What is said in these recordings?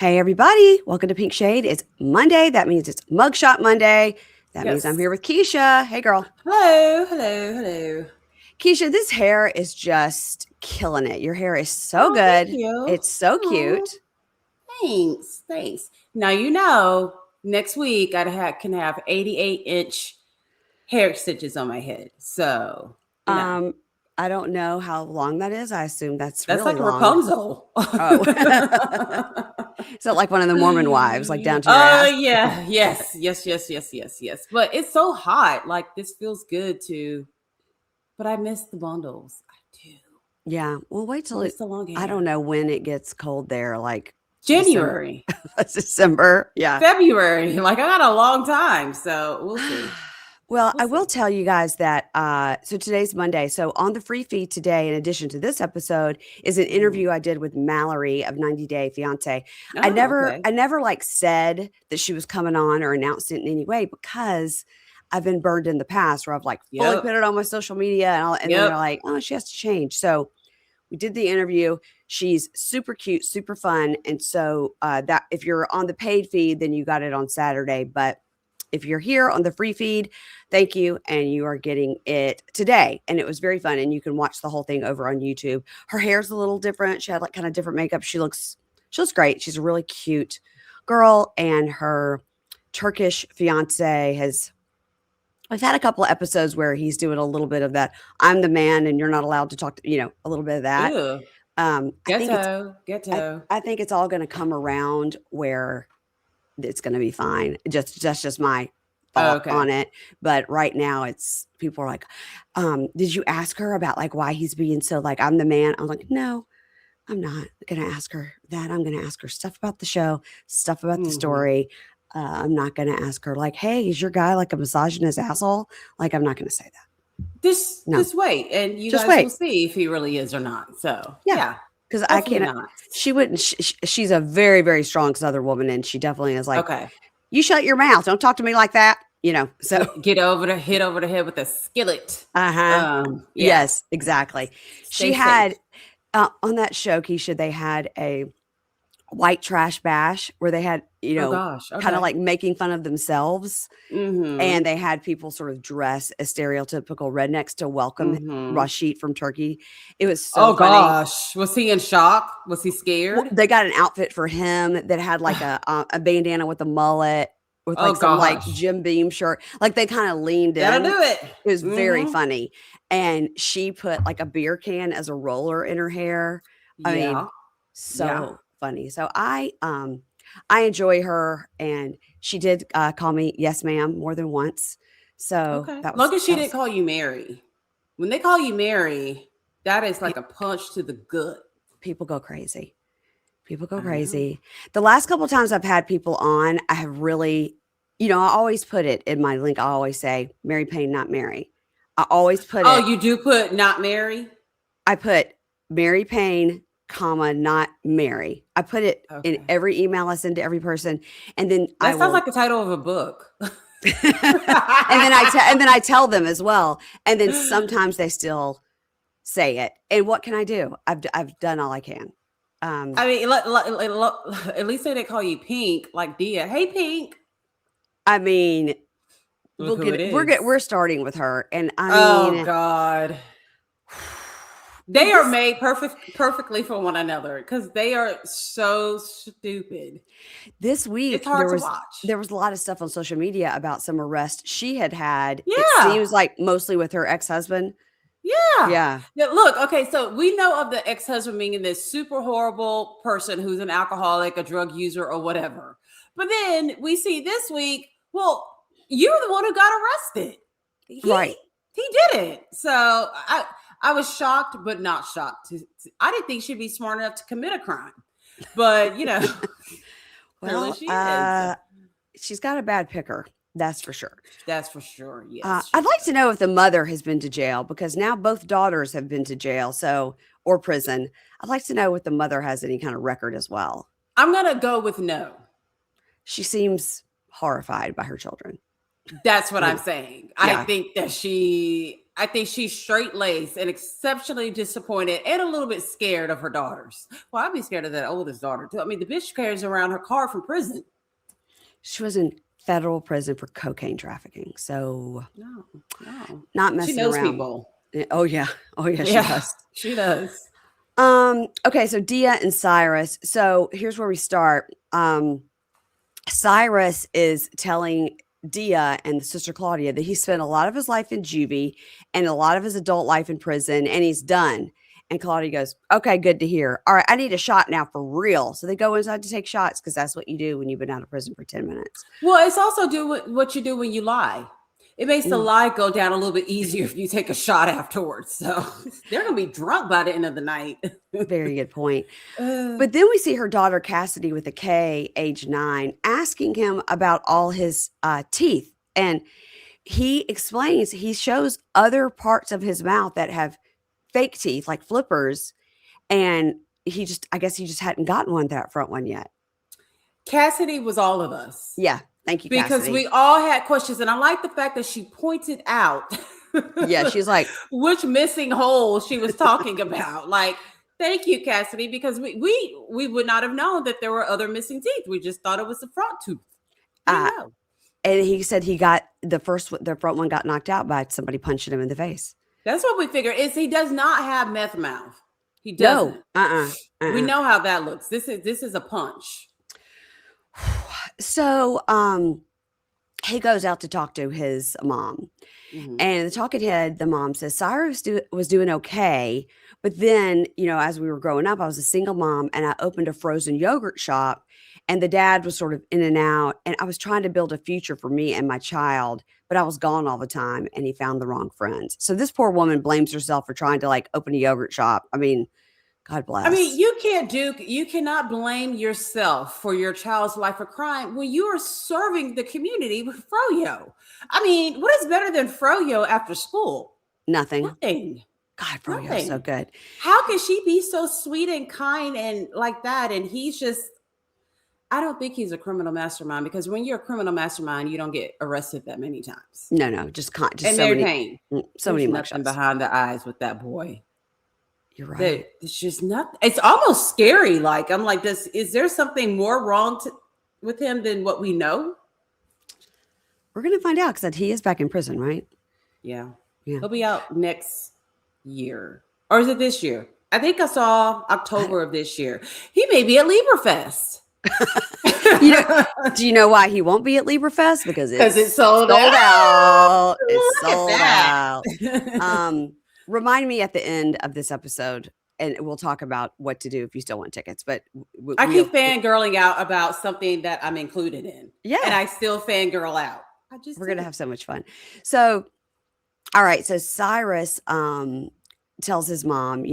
Hey, everybody. Welcome to Pink Shade. It's Monday. That means it's Mugshot Monday. That means I'm here with Keisha. Hey, girl. Hello. Keisha, this hair is just killing it. Your hair is so Thank good. you. It's so Oh, cute. thanks. Now, next week can have 88-inch hair stitches on my head. So, I don't know how long that is. I assume that's that's really like long. Rapunzel. Oh. Is that like one of the Mormon wives, like down to your Oh, ass? yeah. Yes. But it's so hot. Like, this feels good too. But I miss the bundles. I do. Yeah. Well, wait I till miss the long hair. I don't know when it gets cold there, like January. December. Yeah. February. Like, I got a long time. So, we'll see. Well, I will tell you guys that so today's Monday. So on the free feed today, in addition to this episode, is an interview I did with Mallory of 90 Day Fiance. Oh, I never like said that she was coming on or announced it in any way because I've been burned in the past where I've like fully put it on my social media and then they're like, oh, she has to change. So we did the interview. She's super cute, super fun. And so that if you're on the paid feed, then you got it on Saturday. But if you're here on the free feed, thank you. And you are getting it today. And it was very fun. And you can watch the whole thing over on YouTube. Her hair's a little different. She had like kind of different makeup. She looks great. She's a really cute girl. And her Turkish fiance I've had a couple of episodes where he's doing a little bit of that. I'm the man and you're not allowed to talk to, a little bit of that. Ew. Ghetto. I think it's all going to come around where it's going to be fine. Just my thought on it. But right now people are like, did you ask her about like why he's being so like, I'm the man? I was like, no, I'm not going to ask her that. I'm going to ask her stuff about the show, stuff about the story. I'm not going to ask her like, hey, is your guy like a misogynist asshole? Like, I'm not going to say that. Just wait. And you guys will see if he really is or not. So yeah. Because I can't. She wouldn't. She's a very, very strong Southern woman, and she definitely is like, okay, you shut your mouth. Don't talk to me like that. So hit over the head with a skillet. Yes, exactly. She had on that show, Keisha. They had a white trash bash where they had kind of like making fun of themselves, and they had people sort of dress as stereotypical rednecks to welcome Rashid from Turkey. It was so funny. Gosh, was he in shock? Was he scared? Well, they got an outfit for him that had like a bandana with a mullet with like some like Jim Beam shirt. Like they kind of leaned in. That'll do it. It was very funny, and she put like a beer can as a roller in her hair. I mean, funny. So I enjoy her, and she did call me yes ma'am more than once. So that was, long as she didn't call you Mary. When they call you Mary, that is like a punch to the gut. People go crazy. The last couple of times I've had people on, I have really, I always put it in my link. I always say Mary Payne, not Mary. I always put it. You do put not Mary? I put Mary Payne, comma, not Mary. I put it in every email I send to every person. And then that sounds like the title of a book. and then I tell them as well. And then sometimes they still say it. And what can I do? I've done all I can. I mean, at least they call you Pink, like Dia. Hey, Pink. I mean, we're starting with her, and I mean, oh God, they are made perfectly for one another because they are so stupid. This week, it's hard to watch. There was a lot of stuff on social media about some arrests she had. Yeah, it seems like mostly with her ex-husband. Yeah. Look, okay, so we know of the ex-husband being this super horrible person who's an alcoholic, a drug user, or whatever. But then we see this week, well, you're the one who got arrested. He did it. So I was shocked, but not shocked. I didn't think she'd be smart enough to commit a crime. But, well, she is. She's got a bad picker. That's for sure. Yes. I'd like to know if the mother has been to jail because now both daughters have been to jail, or prison. I'd like to know if the mother has any kind of record as well. I'm going to go with no. She seems horrified by her children. That's what I'm saying. Yeah. I think that I think she's straight-laced and exceptionally disappointed and a little bit scared of her daughters. Well, I'd be scared of that oldest daughter, too. I mean, the bitch carries around her car from prison. She was in federal prison for cocaine trafficking. So no. Not messing around. She knows people. Oh, yeah. She does. She does. Okay, so Dia and Cyrus. So here's where we start. Cyrus is telling Dia and the sister Claudia that he spent a lot of his life in juvie and a lot of his adult life in prison, and he's done. And Claudia goes, okay, good to hear. All right, I need a shot now for real. So they go inside to take shots because that's what you do when you've been out of prison for 10 minutes. Well, it's also what you do when you lie. It makes the lie go down a little bit easier if you take a shot afterwards. So they're going to be drunk by the end of the night. Very good point. But then we see her daughter, Cassidy, with a K, age 9, asking him about all his teeth. And he explains, he shows other parts of his mouth that have fake teeth, like flippers. And I guess he just hadn't gotten that front one yet. Cassidy was all of us. Yeah. Thank you, because Cassidy. We all had questions, and I like the fact that she pointed out. Yeah, she's like, which missing hole she was talking about. Like, thank you, Cassidy, because we would not have known that there were other missing teeth. We just thought it was the front tooth. And he said he got the front one got knocked out by somebody punching him in the face. That's what we figured. Is he does not have meth mouth. He doesn't. No. We know how that looks. This is a punch. So he goes out to talk to his mom. Mm-hmm. And the talking head, the mom says, Cyrus was doing okay. But then, as we were growing up, I was a single mom and I opened a frozen yogurt shop. And the dad was sort of in and out. And I was trying to build a future for me and my child. But I was gone all the time. And he found the wrong friends. So this poor woman blames herself for trying to open a yogurt shop. I mean, God bless. I mean, you cannot blame yourself for your child's life of crime when you are serving the community with froyo. I mean, what is better than froyo after school? Nothing. God, froyo is so good. How can she be so sweet and kind and like that? And he's just, I don't think he's a criminal mastermind, because when you're a criminal mastermind, you don't get arrested that many times. No, just and so many, so many nothing behind the eyes with that boy. You're right. It's just nothing. It's almost scary. Like, I'm like, is there something more wrong with him than what we know? We're going to find out, because he is back in prison, right? Yeah. He'll be out next year. Or is it this year? I think I saw October of this year. He may be at LibraFest. Do you know why he won't be at LibraFest? Because it's sold out. It's sold out. Remind me at the end of this episode, and we'll talk about what to do if you still want tickets. But I keep fangirling out about something that I'm included in. Yeah. And I still fangirl out. We're going to have so much fun. So, all right. So Cyrus tells his mom,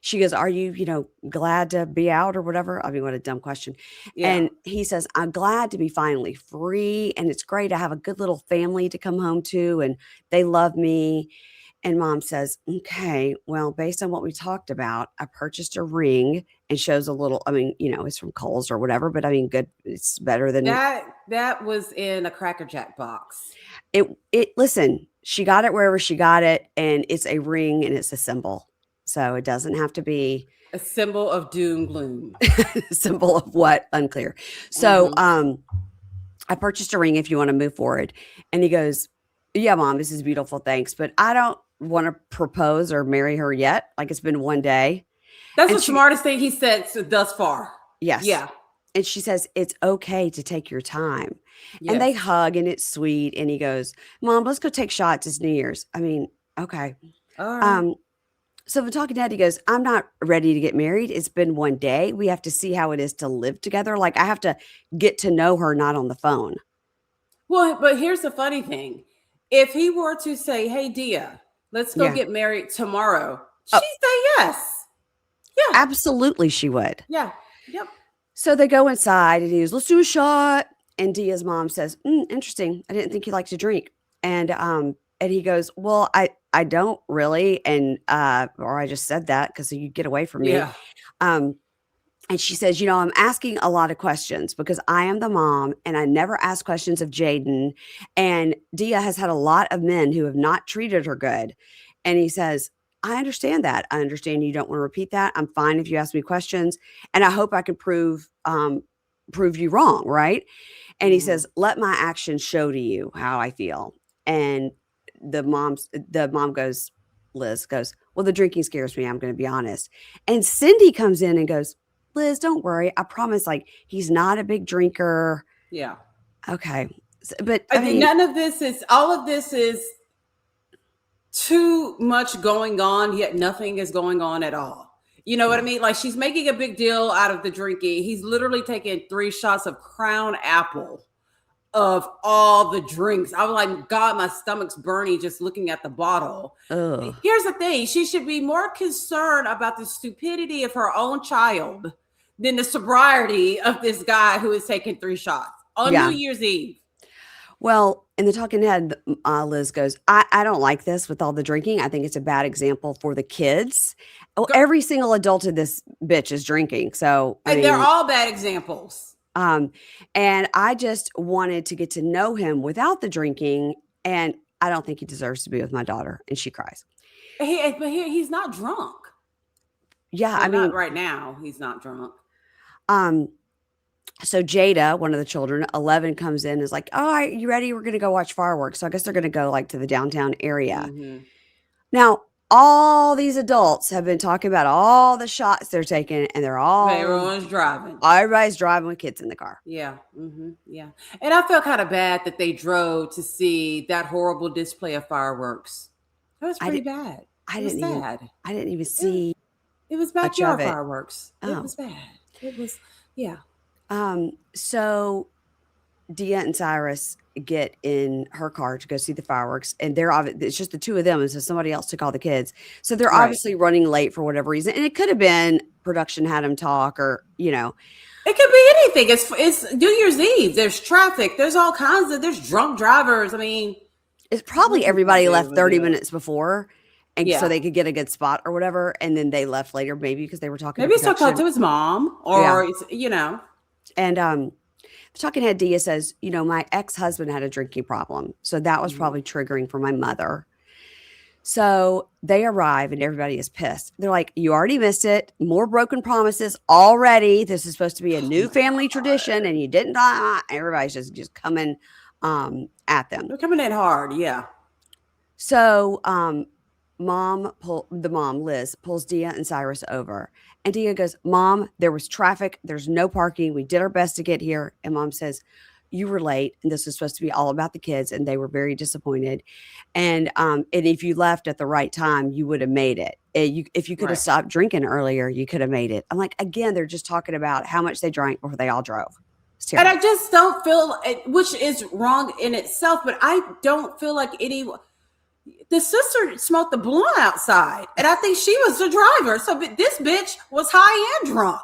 she goes, are you, glad to be out or whatever? I mean, what a dumb question. Yeah. And he says, I'm glad to be finally free. And it's great. I have a good little family to come home to, and they love me. And mom says, okay, well, based on what we talked about, I purchased a ring, and shows a little, I mean, it's from Kohl's or whatever, but I mean, good. It's better than that was in a Cracker Jack box. Listen, she got it wherever she got it, and it's a ring and it's a symbol. So it doesn't have to be a symbol of doom gloom. Symbol of what? Unclear. So, I purchased a ring if you want to move forward. And he goes, yeah, mom, this is beautiful. Thanks. But I don't want to propose or marry her yet. Like, it's been one day. That's the smartest thing he said thus far. Yes. Yeah. And she says, it's okay to take your time. Yes. And they hug, and it's sweet. And he goes, Mom, let's go take shots. It's New Year's. I mean, okay. All right. So the talking dad, he goes, I'm not ready to get married. It's been one day. We have to see how it is to live together. Like, I have to get to know her, not on the phone. Well, but here's the funny thing. If he were to say, hey, Dia, let's go get married tomorrow, she'd say yes. Yeah. Absolutely, she would. Yeah. Yep. So they go inside, and he goes, let's do a shot. And Dia's mom says, interesting. I didn't think you liked to drink. And he goes, well, I don't really. And, or I just said that because you get away from me. Yeah. And she says, I'm asking a lot of questions because I am the mom, and I never ask questions of Jaden. And Dia has had a lot of men who have not treated her good. And he says, I understand that. I understand you don't want to repeat that. I'm fine if you ask me questions. And I hope I can prove you wrong, right? And he says, let my actions show to you how I feel. And the mom goes, Liz goes, well, the drinking scares me. I'm going to be honest. And Cindy comes in and goes, Liz, don't worry. I promise, like, he's not a big drinker. Yeah. Okay. But I mean, all of this is too much going on, yet nothing is going on at all. You know what I mean? Like, she's making a big deal out of the drinking. He's literally taking 3 shots of Crown Apple of all the drinks. I was like, God, my stomach's burning just looking at the bottle. Ugh. Here's the thing. She should be more concerned about the stupidity of her own child than the sobriety of this guy who is taking 3 shots on New Year's Eve. Well, in the talking head, Liz goes, I don't like this with all the drinking. I think it's a bad example for the kids. Oh, every single adult in this bitch is drinking. So I mean, they're all bad examples. And I just wanted to get to know him without the drinking. And I don't think he deserves to be with my daughter. And she cries. But he's not drunk. Yeah. Well, I mean, right now he's not drunk. So Jada, one of the children, 11, comes in and is like, oh, you ready? We're going to go watch fireworks. So I guess they're going to go like to the downtown area. Mm-hmm. Now, all these adults have been talking about all the shots they're taking, and everyone's driving. Everybody's driving with kids in the car. Yeah. Mm-hmm. Yeah. And I felt kind of bad that they drove to see that horrible display of fireworks. That was pretty bad. I didn't even see. It was backyard fireworks. Oh. It was bad. It was, yeah. So Dia and Cyrus get in her car to go see the fireworks, and it's just the two of them, and so somebody else took all the kids. So they're obviously running late for whatever reason, and it could have been production had them talk, or it could be anything. It's New Year's Eve. There's traffic. There's all kinds of. There's drunk drivers. I mean, it's probably everybody left 30 minutes before, and so they could get a good spot or whatever, and then they left later, maybe because they were talking. Maybe he's talking to his mom, or And the talking head Dia says, my ex-husband had a drinking problem. So that was probably triggering for my mother. So they arrive and everybody is pissed. They're like, you already missed it. More broken promises already. This is supposed to be a new family tradition and you didn't. Everybody's just coming at them. They're coming in hard. Yeah. So the mom, Liz, pulls Dia and Cyrus over. And Dia goes, Mom, there was traffic. There's no parking. We did our best to get here. And Mom says, you were late. And this was supposed to be all about the kids. And they were very disappointed. And if you left at the right time, you would have made it. If you could have stopped drinking earlier, you could have made it. I'm like, again, they're just talking about how much they drank before they all drove. And I just don't feel, which is wrong in itself, but I don't feel like the sister smoked the blunt outside, and I think she was the driver. So this bitch was high and drunk.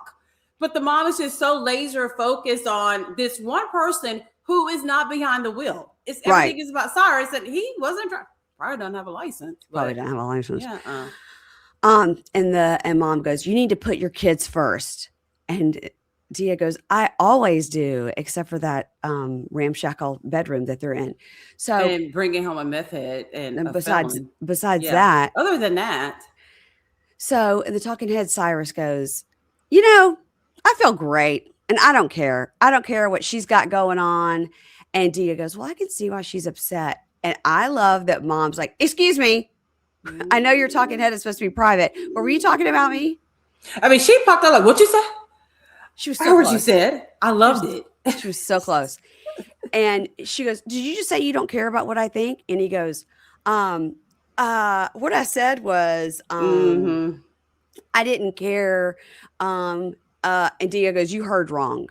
But the mom is just so laser focused on this one person who is not behind the wheel. Everything is about Cyrus, and he wasn't driving. Probably doesn't have a license. Probably don't have a license. Yeah. And mom goes, you need to put your kids first. And Dia goes, I always do, except for that ramshackle bedroom that they're in. So and bringing home a meth head and besides that, other than that. So the talking head Cyrus goes, I feel great, and I don't care. I don't care what she's got going on. And Dia goes, well, I can see why she's upset. And I love that mom's like, excuse me, I know your talking head is supposed to be private, but were you talking about me? I mean, she popped out like, what you say? She was so I heard close. You said. I loved it. She was so close. And she goes, did you just say you don't care about what I think? And he goes, what I said was, I didn't care. And Dia goes, you heard wrong.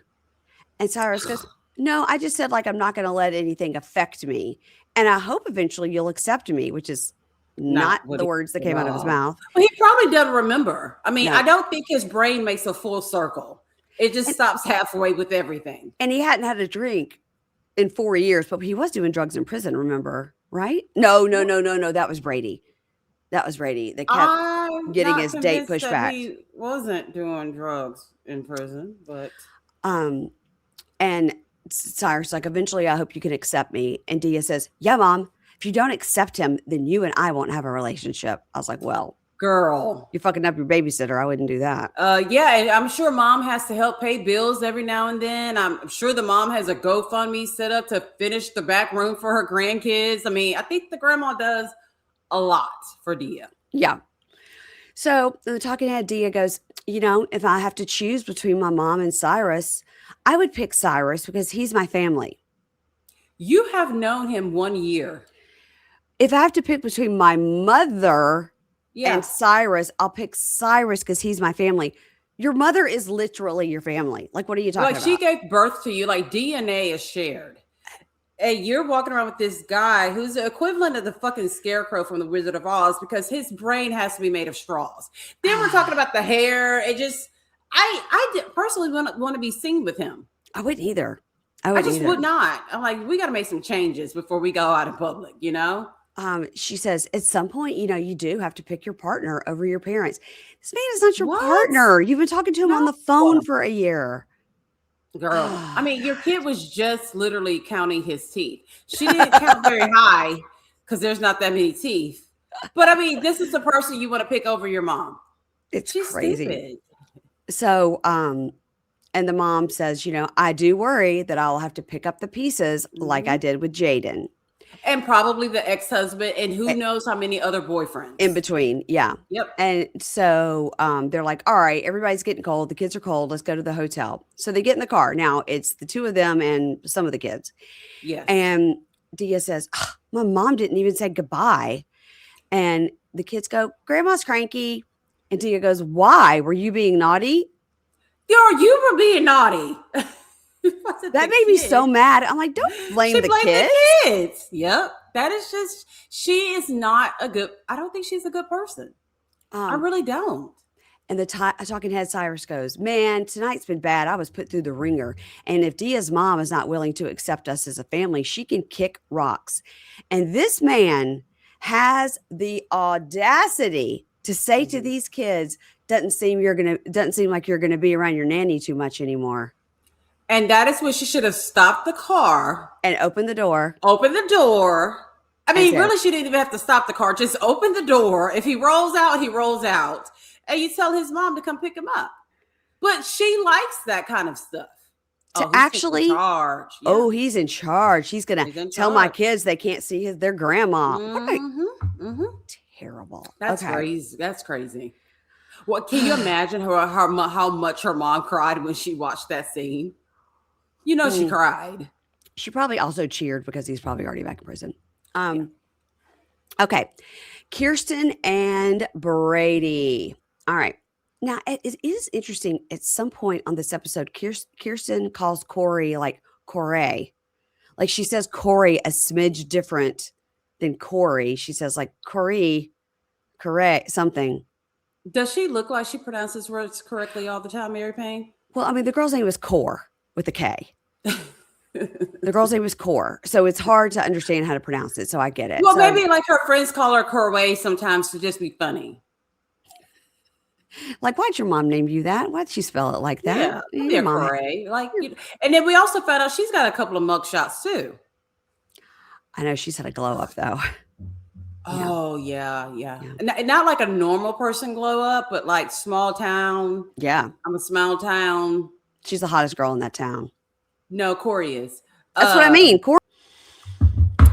And Cyrus goes, no, I just said, like, I'm not going to let anything affect me. And I hope eventually you'll accept me, which is not the words that came out of his mouth. Well, he probably doesn't remember. I mean, I don't think his brain makes a full circle. It just stops halfway with everything. And he hadn't had a drink in 4 years, but he was doing drugs in prison, remember? Right? No. That was Brady. They kept getting his date pushed back. He wasn't doing drugs in prison, but. And Cyrus like, eventually I hope you can accept me. And Dia says, yeah, Mom, if you don't accept him, then you and I won't have a relationship. I was like, well, girl, you're fucking up your babysitter. I wouldn't do that. Yeah, and I'm sure Mom has to help pay bills every now and then. I'm sure the mom has a GoFundMe set up to finish the back room for her grandkids. I mean, I think the grandma does a lot for Dia. Yeah. So the talking head Dia goes, if I have to choose between my mom and Cyrus, I would pick Cyrus because he's my family. You have known him 1 year. If I have to pick between my mother and Cyrus, I'll pick Cyrus because he's my family. Your mother is literally your family. Like, what are you talking about? She gave birth to you. Like, DNA is shared. And you're walking around with this guy who's the equivalent of the fucking scarecrow from the Wizard of Oz because his brain has to be made of straws. Then we're talking about the hair. It just, I personally want to be seen with him. I wouldn't either. I just would not. I'm like, we got to make some changes before we go out in public, She says, at some point, you do have to pick your partner over your parents. This man is not your partner. You've been talking to him on the phone for a year. Girl, I mean, your kid was just literally counting his teeth. She didn't count very high because there's not that many teeth. But I mean, this is the person you want to pick over your mom. She's crazy. Stupid. So, and the mom says, I do worry that I'll have to pick up the pieces like I did with Jaden. And probably the ex-husband and who knows how many other boyfriends. In between, yeah. Yep. And so they're like, all right, everybody's getting cold. The kids are cold. Let's go to the hotel. So they get in the car. Now, it's the two of them and some of the kids. Yes. And Dia says, my mom didn't even say goodbye. And the kids go, Grandma's cranky. And Dia goes, why? Were you being naughty? Girl, you were being naughty. That made me so mad. I'm like, don't blame the kids. Yep. That is just, she is not I don't think she's a good person. I really don't. And the talking head Cyrus goes, man, tonight's been bad. I was put through the ringer. And if Dia's mom is not willing to accept us as a family, she can kick rocks. And this man has the audacity to say to these kids, doesn't seem like you're gonna be around your nanny too much anymore. And that is when she should have stopped the car and opened the door. I mean, really, she didn't even have to stop the car. Just open the door. If he rolls out, he rolls out. And you tell his mom to come pick him up. But she likes that kind of stuff. Actually, he's in charge. He's going to tell my kids they can't see their grandma. Terrible. That's crazy. That's crazy. What can you imagine how much her mom cried when she watched that scene? She cried. She probably also cheered because he's probably already back in prison. Okay. Keirsten and Brady. All right. Now, it is interesting. At some point on this episode, Keirsten calls Corey like Corey. Like she says Corey a smidge different than Corey. She says like Corey, something. Does she look like she pronounces words correctly all the time, Mary Payne? Well, I mean, the girl's name was Core with a K. The girl's name was Core. So it's hard to understand how to pronounce it. So I get it. Well, maybe like her friends call her Corey sometimes to just be funny. Like, why'd your mom name you that? Why'd she spell it like that? Yeah, Corey. Like, and then we also found out she's got a couple of mugshots too. I know she's had a glow up though. Oh, yeah. Not like a normal person glow up, but like small town. Yeah. I'm a small town. She's the hottest girl in that town. No, Corey is. That's what I mean. Corey.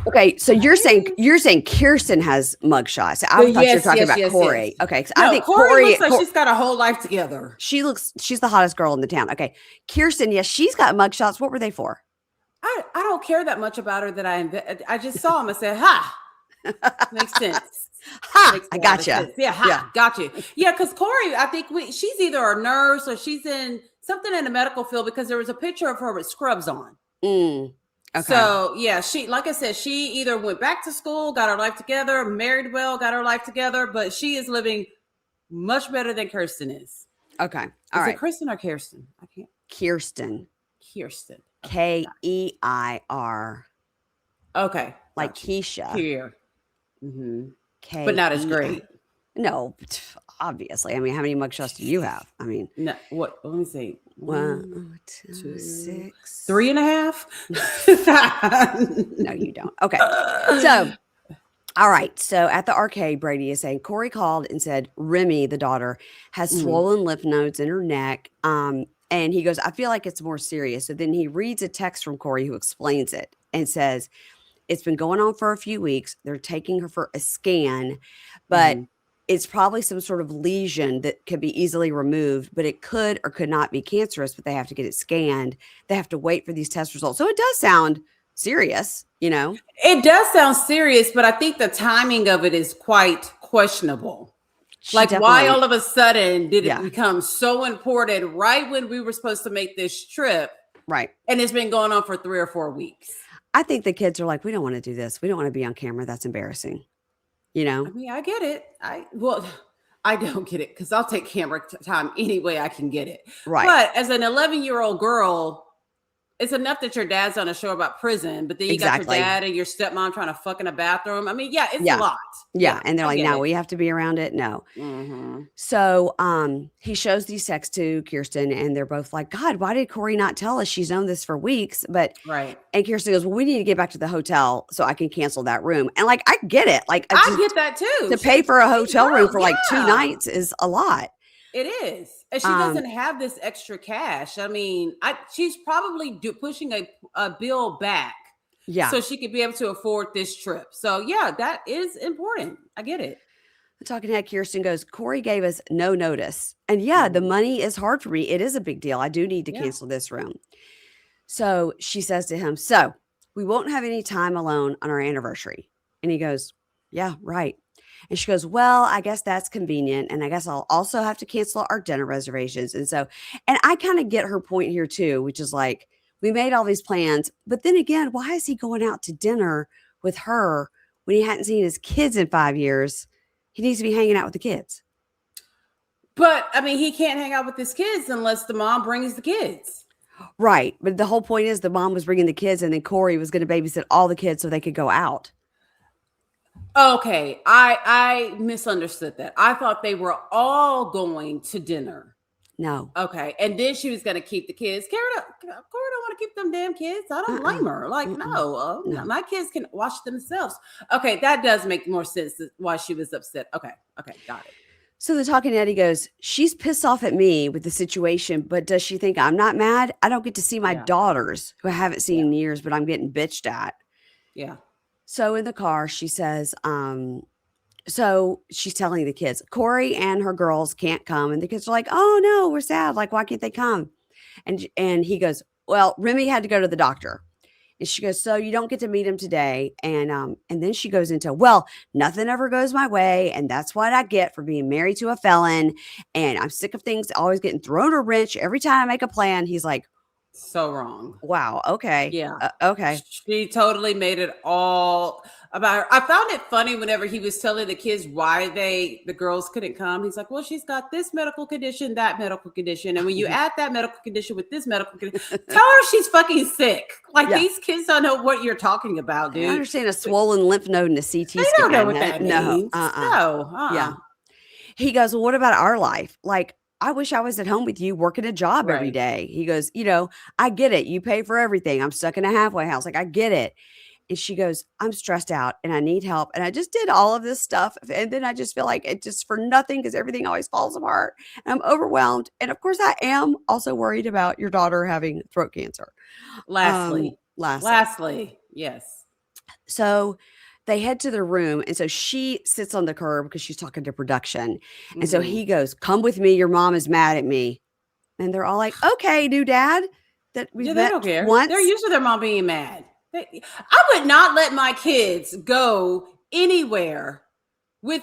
Okay, so you're saying Keirsten has mugshots. I thought you were talking about Corey. Yes. Okay, so no, I think Corey looks like she's got a whole life together. She's the hottest girl in the town. Okay, Keirsten, yes, she's got mugshots. What were they for? I don't care that much about her that I just saw him and said, ha. Makes sense. Ha! I gotcha. Yeah, got you. Yeah, because Corey, I think she's either a nurse or she's in something in the medical field because there was a picture of her with scrubs on. Okay. So yeah, she, like I said, she either went back to school, got her life together, married well, got her life together, but she is living much better than Keirsten is. Okay. All right. Is it Keirsten or Keirsten? I can't. Keirsten. Okay. Keir. Okay. Like Keisha. Keir. But not as great. No, obviously. I mean, how many mugshots do you have? I mean, no. What? Let me see. 1, 2, 6. 3.5. No, you don't. Okay. So, all right. So at the arcade, Brady is saying Corey called and said Remy, the daughter, has swollen lymph nodes in her neck. And he goes, I feel like it's more serious. So then he reads a text from Corey who explains it and says, it's been going on for a few weeks. They're taking her for a scan, but it's probably some sort of lesion that could be easily removed, but it could or could not be cancerous, but they have to get it scanned. They have to wait for these test results. So it does sound serious, you know? It does sound serious, but I think the timing of it is quite questionable. Why all of a sudden did it become so important right when we were supposed to make this trip? Right. And it's been going on for 3 or 4 weeks. I think the kids are like, we don't want to do this. We don't want to be on camera. That's embarrassing. You know? I mean, I get it. I don't get it because I'll take camera time any way I can get it. Right. But as an 11-year-old girl, it's enough that your dad's on a show about prison, but then you got your dad and your stepmom trying to fuck in a bathroom. I mean, it's a lot. Yeah. And they're like, no, we have to be around it. No. So he shows these texts to Keirsten and they're both like, God, why did Corey not tell us? She's known this for weeks. But and Keirsten goes, well, we need to get back to the hotel so I can cancel that room. And like, I get it. Like, I get that too. To pay for a hotel room for like 2 nights is a lot. It is. And she doesn't have this extra cash. I mean, she's probably pushing a bill back. Yeah. So she could be able to afford this trip. So yeah, that is important. I get it. The talking head Keirsten goes, Corey gave us no notice. And the money is hard for me. It is a big deal. I do need to cancel this room. So she says to him, so we won't have any time alone on our anniversary. And he goes, yeah, right. And she goes, well, I guess that's convenient. And I guess I'll also have to cancel our dinner reservations. And I kind of get her point here too, which is like, we made all these plans, but then again, why is he going out to dinner with her when he hadn't seen his kids in 5 years? He needs to be hanging out with the kids. But I mean, he can't hang out with his kids unless the mom brings the kids. Right. But the whole point is the mom was bringing the kids and then Corey was going to babysit all the kids so they could go out. Okay, I misunderstood that. I thought they were all going to dinner. No. Okay, and then she was going to keep the kids. Corey don't want to keep them damn kids. I don't blame her. Like, no, my kids can watch themselves. Okay, that does make more sense why she was upset. Okay, got it. So the talking Eddie goes, she's pissed off at me with the situation, but does she think I'm not mad? I don't get to see my daughters who I haven't seen in years, but I'm getting bitched at. Yeah. So in the car, she says, so she's telling the kids, Corey and her girls can't come. And the kids are like, oh no, we're sad. Like, why can't they come? And he goes, well, Remy had to go to the doctor. And she goes, so you don't get to meet him today. And then she goes into, well, nothing ever goes my way. And that's what I get for being married to a felon. And I'm sick of things always getting thrown a wrench every time I make a plan. He's like, so wrong. Wow. Okay. Yeah. Okay. She totally made it all about her. I found it funny whenever he was telling the kids why the girls couldn't come. He's like, well, she's got this medical condition, that medical condition. And when you add that medical condition with this medical condition, tell her she's fucking sick. Like these kids don't know what you're talking about, dude. I understand a swollen lymph node and a CT scan. They don't know what that means. No. Yeah. He goes, well, what about our life? Like, I wish I was at home with you working a job every day. He goes, I get it. You pay for everything. I'm stuck in a halfway house. Like, I get it. And she goes, I'm stressed out and I need help. And I just did all of this stuff. And then I just feel like it's just for nothing because everything always falls apart. And I'm overwhelmed. And of course, I am also worried about your daughter having throat cancer. Lastly, yes. So they head to their room. And so she sits on the curb because she's talking to production. And so he goes, come with me. Your mom is mad at me. And they're all like, okay, new dad. That we they don't care. Once. They're used to their mom being mad. I would not let my kids go anywhere with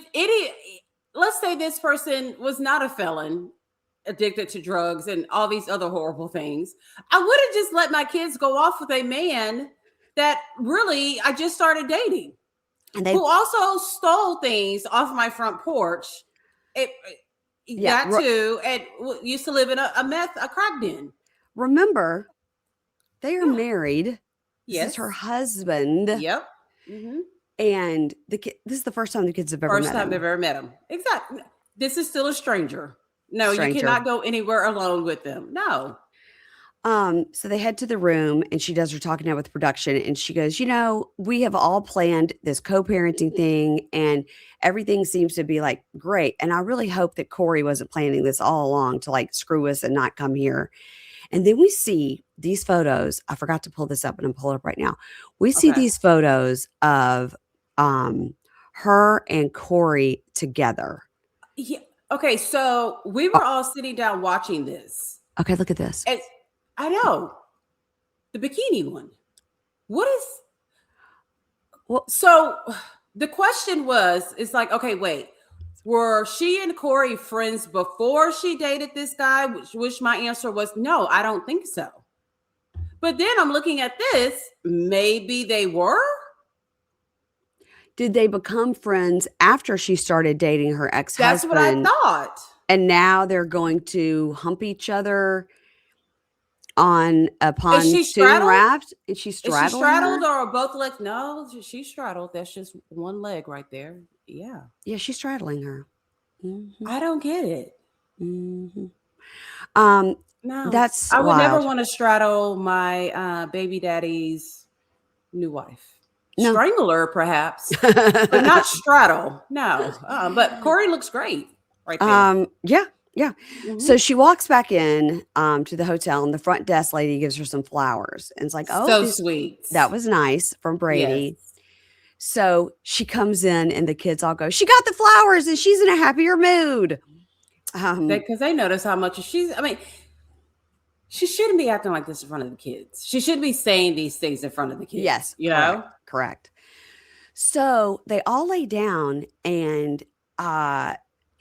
let's say this person was not a felon, addicted to drugs and all these other horrible things. I would have just let my kids go off with a man that really I just started dating. Who also stole things off my front porch. That too, and used to live in a crack den. Remember, they are married. Yes, this is her husband. Yep. Mm-hmm. And this is the first time the kids have ever met him. First time they've ever met him. Exactly. This is still a stranger. No, stranger. You cannot go anywhere alone with them. No. So they head to the room and she does her talking now with production and she goes, we have all planned this co-parenting thing and everything seems to be like great. And I really hope that Corey wasn't planning this all along to like screw us and not come here. And then we see these photos. I forgot to pull this up and I'm pulling it up right now. We see these photos of her and Corey together. Yeah. Okay, so we were all sitting down watching this. Okay, look at this. I know. The bikini one. What is... Well, so the question was, it's like, okay, wait. Were she and Corey friends before she dated this guy? Which my answer was no, I don't think so. But then I'm looking at this. Maybe they were? Did they become friends after she started dating her ex-husband? That's what I thought. And now they're going to hump each other upon student wrapped? Is she straddled? Is she straddled or both legs? No, she's straddled. That's just one leg right there. Yeah. Yeah, she's straddling her. Mm-hmm. I don't get it. Mm-hmm. No, that's I would never want to straddle my baby daddy's new wife. No. Strangle her, perhaps, but not straddle. No, but Corey looks great right there. Yeah. Mm-hmm. So she walks back in to the hotel, and the front desk lady gives her some flowers, and it's like, oh, so sweet. That was nice from Brady. Yes. So she comes in, and the kids all go, she got the flowers, and she's in a happier mood. Because they notice how much she shouldn't be acting like this in front of the kids. She shouldn't be saying these things in front of the kids. Yes. You know? Correct. So they all lay down and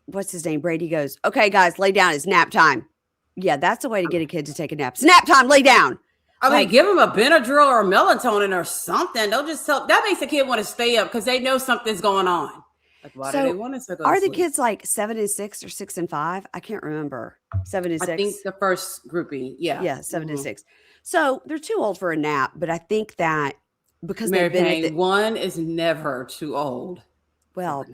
what's his name? Brady goes, okay, guys, lay down. It's nap time. Yeah, that's a way to get a kid to take a nap. It's nap time, lay down. I mean, give them a Benadryl or melatonin or something. They'll just tell. That makes the kid want to stay up because they know something's going on. Like, why do they want us to go? Are the kids like 7 and 6 or 6 and 5? I can't remember. 7 and 6. I think the first grouping. Yeah. Yeah, 7 and 6. So they're too old for a nap, but I think that because Mary Payne, one is never too old. Well,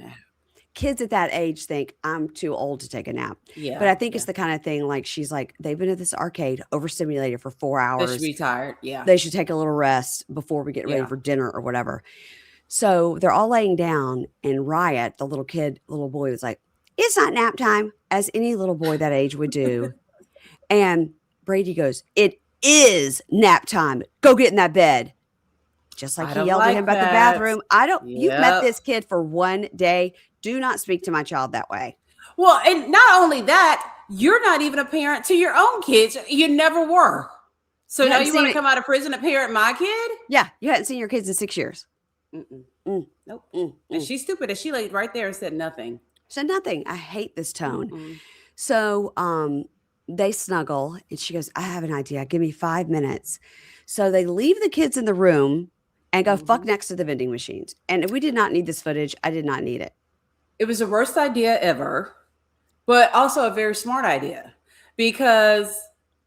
kids at that age think I'm too old to take a nap. Yeah. But I think it's the kind of thing like she's like, they've been at this arcade overstimulated for 4 hours. They should be tired. Yeah. They should take a little rest before we get ready for dinner or whatever. So they're all laying down, and Riot, the little boy, was like, it's not nap time, as any little boy that age would do. And Brady goes, it is nap time. Go get in that bed. Just like he yelled at him about the bathroom. You've met this kid for one day. Do not speak to my child that way. Well, and not only that, you're not even a parent to your own kids. You never were. So now you want to come out of prison to parent my kid? Yeah. You hadn't seen your kids in 6 years. Nope. And she's stupid. And she laid right there and said nothing. Said nothing. I hate this tone. So they snuggle, and she goes, I have an idea. Give me 5 minutes. So they leave the kids in the room and go fuck next to the vending machines. And we did not need this footage. I did not need it. It was the worst idea ever, but also a very smart idea. Because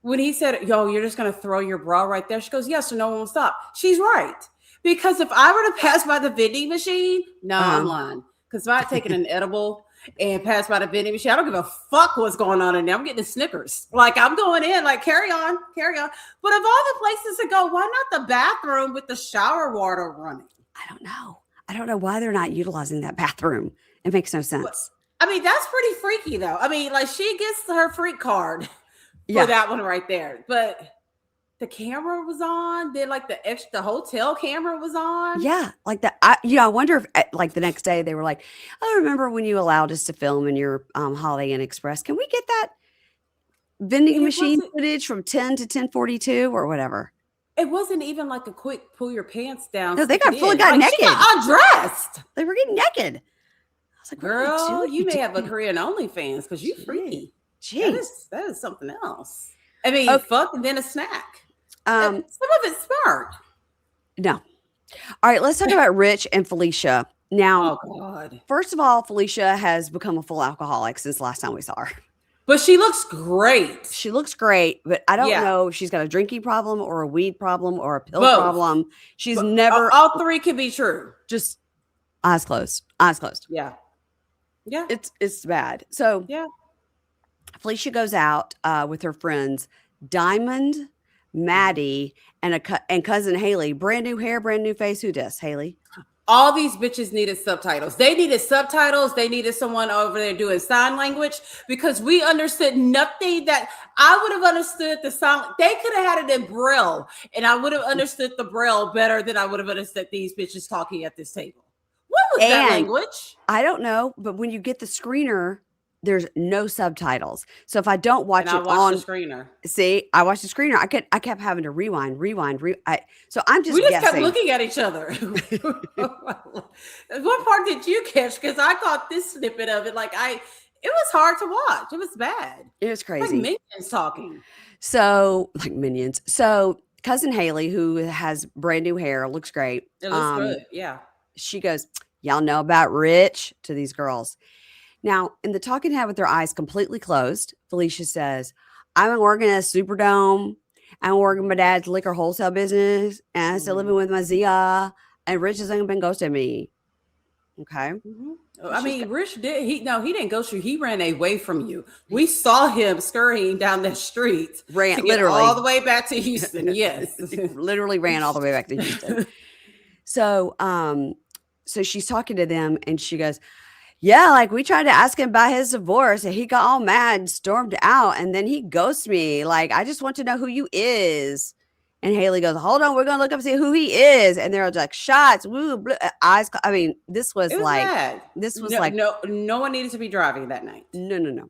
when he said, yo, you're just going to throw your bra right there, she goes, yes, so no one will stop. She's right. Because if I were to pass by the vending machine, I'm lying. Because if I had taken an edible and passed by the vending machine, I don't give a fuck what's going on in there. I'm getting the Snickers. Like, I'm going in, like, carry on. But of all the places to go, why not the bathroom with the shower water running? I don't know why they're not utilizing that bathroom. It makes no sense. I mean, that's pretty freaky, though. I mean, like, she gets her freak card for that one right there. But the camera was on. Then, like, the hotel camera was on. Yeah, like that. I wonder if, like, the next day they were like, "Oh, remember when you allowed us to film in your Holiday Inn Express? Can we get that vending machine footage from 10 to 10:42 or whatever?" It wasn't even like a quick pull your pants down. No, they got naked. She got undressed. They were getting naked. I was like, girl, you may have a Korean OnlyFans because you freaky. Jeez, that is something else. I mean, fuck and then a snack. Some of it's smart. No. All right, let's talk about Rich and Felicia. Now, first of all, Felicia has become a full alcoholic since the last time we saw her. But she looks great. She looks great, but I don't know if she's got a drinking problem or a weed problem or a pill problem. She's never... All three can be true. Just eyes closed. Eyes closed. Yeah. It's bad. So... Yeah. Felicia goes out with her friends, Diamond, Maddie, and cousin Haley. Brand new hair, brand new face. Who does? Haley? All these bitches needed subtitles. They needed subtitles. They needed someone over there doing sign language because we understood nothing that I would have understood the sign. They could have had it in Braille, and I would have understood the Braille better than I would have understood these bitches talking at this table. What was that language? I don't know, but when you get the screener, there's no subtitles. So if I don't watch I watched the screener. See, I watched the screener. I kept having to rewind. So I'm just we just guessing. Kept looking at each other. What part did you catch? Because I caught this snippet of it. It was hard to watch. It was bad. It was crazy. Like minions talking. So like minions. So cousin Haley, who has brand new hair, looks great. It looks good. Yeah. She goes, y'all know about Rich to these girls. Now, in the talking head with her eyes completely closed, Felicia says, I've been working at Superdome. I'm working my dad's liquor wholesale business. And I'm still living with my Zia. And Rich has been ghosting me. Okay. Mm-hmm. I mean, Rich he didn't ghost you. He ran away from you. We saw him scurrying down the street. Ran literally all the way back to Houston. Yes. Literally ran all the way back to Houston. So she's talking to them and she goes, yeah, like we tried to ask him about his divorce and he got all mad and stormed out and then he ghosted me. Like, I just want to know who you is. And Haley goes, hold on, we're going to look up and see who he is. And they're like, shots, woo, blue, eyes. I mean, this was bad. No one needed to be driving that night. No.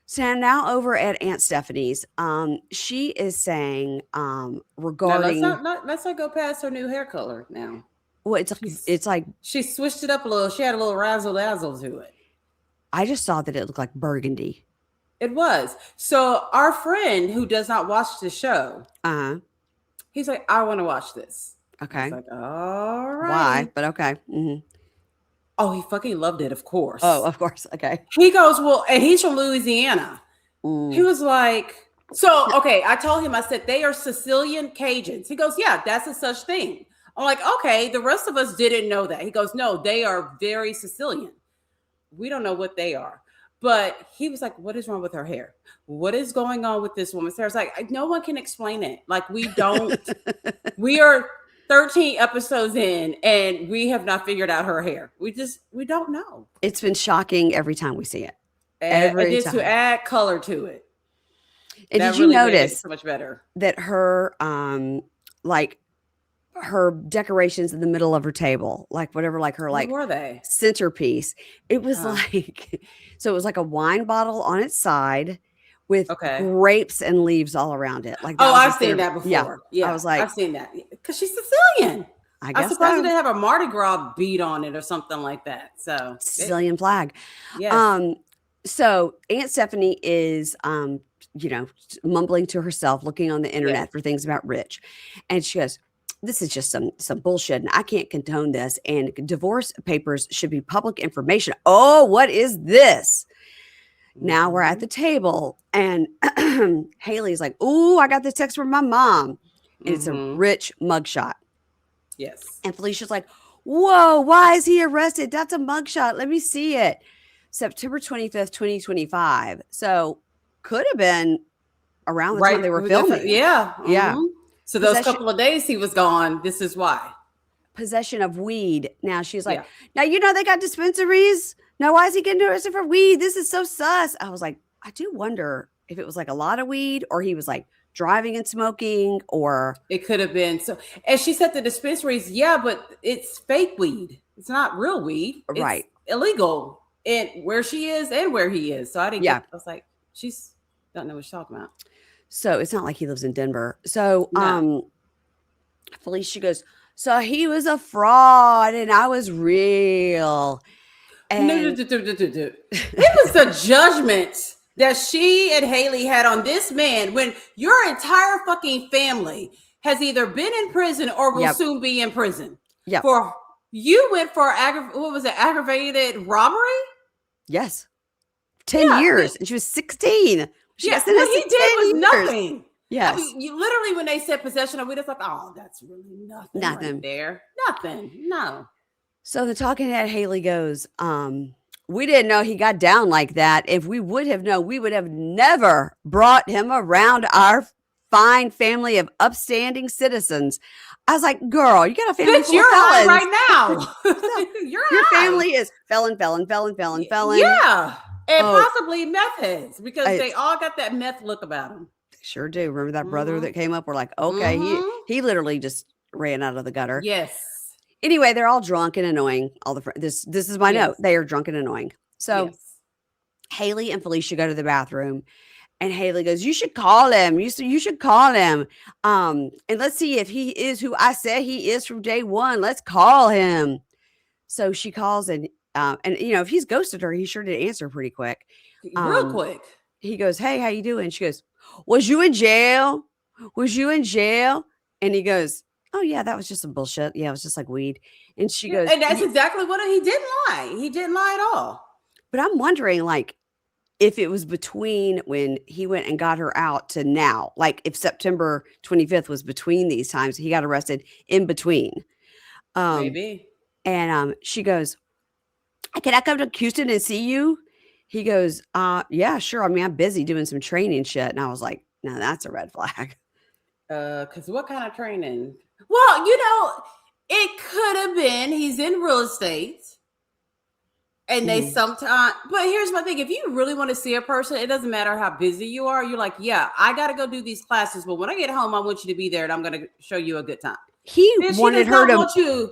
So now over at Aunt Stephanie's, she is saying regarding. No, let's not go past her new hair color now. Well, it's like she switched it up a little. She had a little razzle dazzle to it. I just saw that it looked like burgundy. It was. So our friend who does not watch the show, he's like, I want to watch this. Okay. I was like, all right. Why? But okay. Mm-hmm. Oh, he fucking loved it, of course. Oh, of course. Okay. He goes, well, and he's from Louisiana. He was like, so, okay, I told him, I said, they are Sicilian Cajuns. He goes, yeah, that's a such thing. I'm like, okay, the rest of us didn't know that. He goes, no, they are very Sicilian. We don't know what they are. But he was like, what is wrong with her hair? What is going on with this woman's hair? It's like, no one can explain it. Like, we don't. We are 13 episodes in and we have not figured out her hair. We don't know. It's been shocking every time we see it. Every time. To add color to it. And did you notice so much better that her her decorations in the middle of her table, like whatever, like her what were they? Centerpiece. It was so it was like a wine bottle on its side with grapes and leaves all around it. Like I've seen that before. Yeah, I was like, I've seen that because she's Sicilian. I guess I'm surprised it didn't have a Mardi Gras bead on it or something like that. So Sicilian flag. Yeah. So Aunt Stephanie is mumbling to herself, looking on the internet for things about Rich, and she goes, this is just some bullshit and I can't condone this. And divorce papers should be public information. Oh, what is this? Now we're at the table and Haley's like, ooh, I got this text from my mom. And it's a Rich mugshot. Yes. And Felicia's like, whoa, why is he arrested? That's a mugshot. Let me see it. September 25th, 2025. So could have been around the time they were filming. Yeah. Yeah. So those couple of days he was gone. This is why. Possession of weed. Now she's like, now, they got dispensaries. Now, why is he getting arrested for weed? This is so sus. I was like, I do wonder if it was like a lot of weed or he was like driving and smoking or. It could have been. So, and she said the dispensaries, but it's fake weed. It's not real weed. It's right. illegal in where she is and where he is. So I didn't I was like, she's don't know what she's talking about. So it's not like he lives in Denver. So Felicia goes, so he was a fraud and I was real. And it was the judgment that she and Haley had on this man when your entire fucking family has either been in prison or will soon be in prison. Yeah. You went for aggravated robbery? Yes. 10 years. And she was 16. Yes, what he did was nothing. Yes. I mean, you literally, when they said possession of weed, it's like, oh, that's really nothing. Nothing right there. Nothing. No. So the talking head Haley goes, we didn't know he got down like that. If we would have known, we would have never brought him around our fine family of upstanding citizens. I was like, girl, you got a family full of felons right now. Your family is felon. Yeah. And possibly meth heads, because they all got that meth look about them. They sure do. Remember that brother that came up? We're like, okay, he literally just ran out of the gutter. Yes. Anyway, they're all drunk and annoying. All the this is my note. They are drunk and annoying. So Haley and Felicia go to the bathroom, and Haley goes, "You should call him. You should call him. And let's see if he is who I said he is from day one. Let's call him." So she calls, and if he's ghosted her, he sure did answer pretty quick, real quick. He goes, "Hey, how you doing?" She goes, "Was you in jail? Was you in jail?" And he goes, "Oh yeah, that was just some bullshit. Yeah, it was just like weed." And she goes, and that's exactly what he didn't lie. He didn't lie at all. But I'm wondering, like, if it was between when he went and got her out to now, like if September 25th was between these times, he got arrested in between. Maybe. And she goes, "Can I come to Houston and see you?" He goes, "Yeah, sure. I mean, I'm busy doing some training shit." And I was like, "No, that's a red flag." Because what kind of training? Well, it could have been he's in real estate. And they sometimes, but here's my thing. If you really want to see a person, it doesn't matter how busy you are. You're like, yeah, I got to go do these classes. But when I get home, I want you to be there and I'm going to show you a good time. He wanted her to,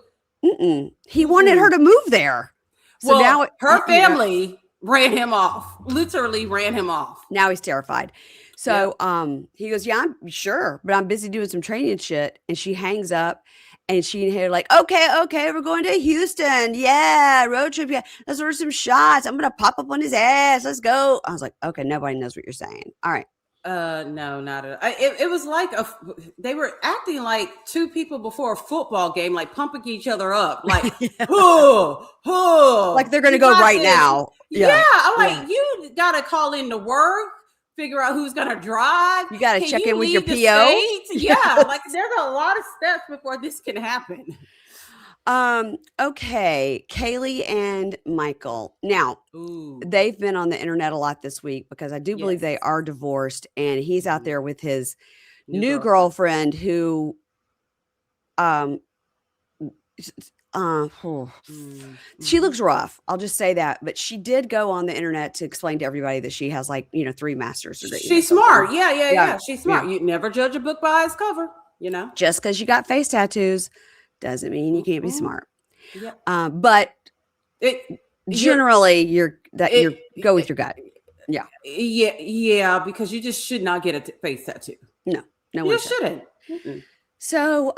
he wanted her to move there. So now her family ran him off, literally ran him off. Now he's terrified. So he goes, "Yeah, I'm sure, but I'm busy doing some training shit." And she hangs up. And she and Haley are like, okay, we're going to Houston. Yeah, road trip. Yeah, let's order some shots. I'm going to pop up on his ass. Let's go. I was like, okay, nobody knows what you're saying. All right. No, not at all. It was like they were acting like two people before a football game, like pumping each other up. Like, like they're going to go right now. Yeah. I'm like, you got to call in to work. Figure out who's gonna drive. You got to check in with your PO. Yeah, like there's a lot of steps before this can happen. Okay, Kayleigh and Michael. Now, they've been on the internet a lot this week because I do believe they are divorced, and he's out there with his new girlfriend who, she looks rough. I'll just say that. But she did go on the internet to explain to everybody that she has 3 master's degrees. She's smart. Yeah. She's smart. You never judge a book by its cover, Just because you got face tattoos doesn't mean you can't be smart. Yeah. But generally you go with your gut. Yeah. Yeah, because you just should not get a face tattoo. No you shouldn't. So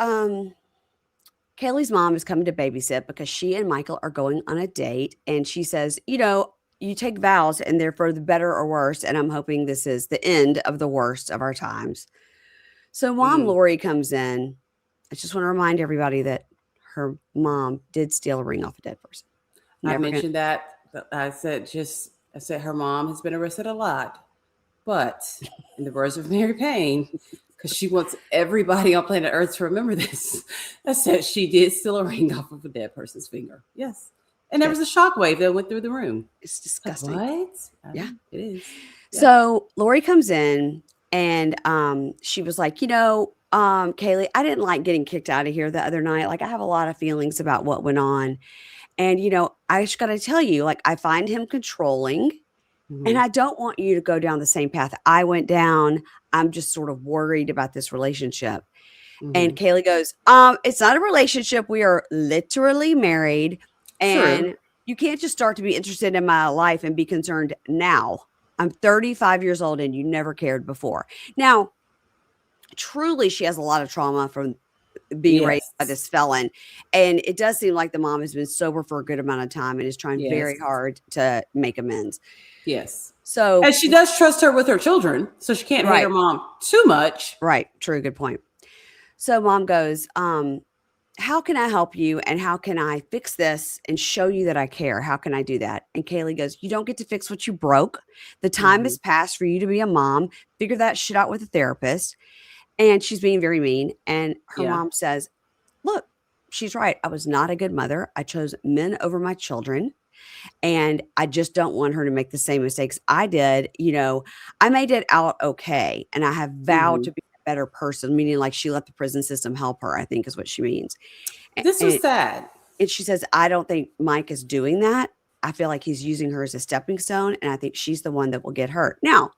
Kayleigh's mom is coming to babysit because she and Michael are going on a date. And she says, you take vows and they're for the better or worse. And I'm hoping this is the end of the worst of our times. So Mom Lori comes in. I just want to remind everybody that her mom did steal a ring off a dead person. I mentioned that. I said her mom has been arrested a lot. But in the words of Mary Payne, because she wants everybody on planet Earth to remember this, I said she did steal a ring off of a dead person's finger. Yes. And there was a shockwave that went through the room. It's disgusting. What? Yeah. It is. Yeah. So Lori comes in and she was like, Kayleigh, I didn't like getting kicked out of here the other night. Like, I have a lot of feelings about what went on. And, I just got to tell you, like, I find him controlling. And I don't want you to go down the same path I went down. I'm just sort of worried about this relationship. And Kayleigh goes, it's not a relationship. We are literally married. And you can't just start to be interested in my life and be concerned now. I'm 35 years old and you never cared before. Now, truly, she has a lot of trauma from being raised by this felon. And it does seem like the mom has been sober for a good amount of time and is trying very hard to make amends. Yes. So, and she does trust her with her children, so she can't hate her mom too much. Right. True. Good point. So Mom goes, how can I help you? And how can I fix this and show you that I care? How can I do that? And Kayleigh goes, you don't get to fix what you broke. The time has passed for you to be a mom. Figure that shit out with a therapist. And she's being very mean. And her mom says, look, she's right. I was not a good mother. I chose men over my children. And I just don't want her to make the same mistakes I did. I made it out okay. And I have vowed to be a better person, meaning like she let the prison system help her, I think is what she means. This was sad. And she says, I don't think Mike is doing that. I feel like he's using her as a stepping stone. And I think she's the one that will get hurt. Now,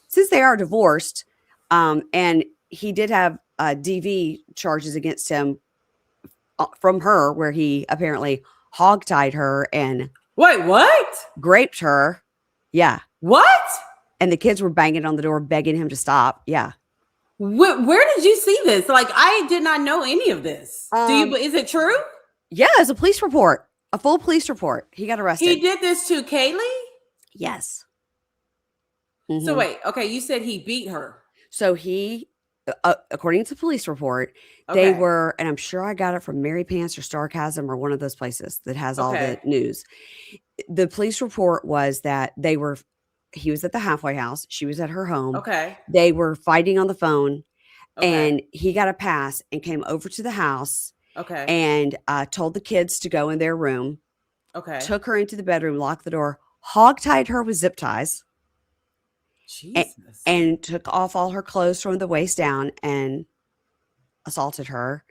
since they are divorced, and he did have DV charges against him from her, where he apparently hogtied her and wait, what? Graped her. Yeah. What? And the kids were banging on the door, begging him to stop. Yeah. Where did you see this? Like, I did not know any of this. Is it true? Yeah, it's a police report, a full police report. He got arrested. He did this to Kayleigh? Yes. Mm-hmm. So wait, okay, you said he beat her. So he, according to the police report, they were, and I'm sure I got it from Mary Pants or Sarcasm or one of those places that has all the news. The police report was that he was at the halfway house. She was at her home. Okay. They were fighting on the phone and he got a pass and came over to the house. Okay. And told the kids to go in their room. Okay. Took her into the bedroom, locked the door, hog-tied her with zip ties. Jesus. And took off all her clothes from the waist down and assaulted her.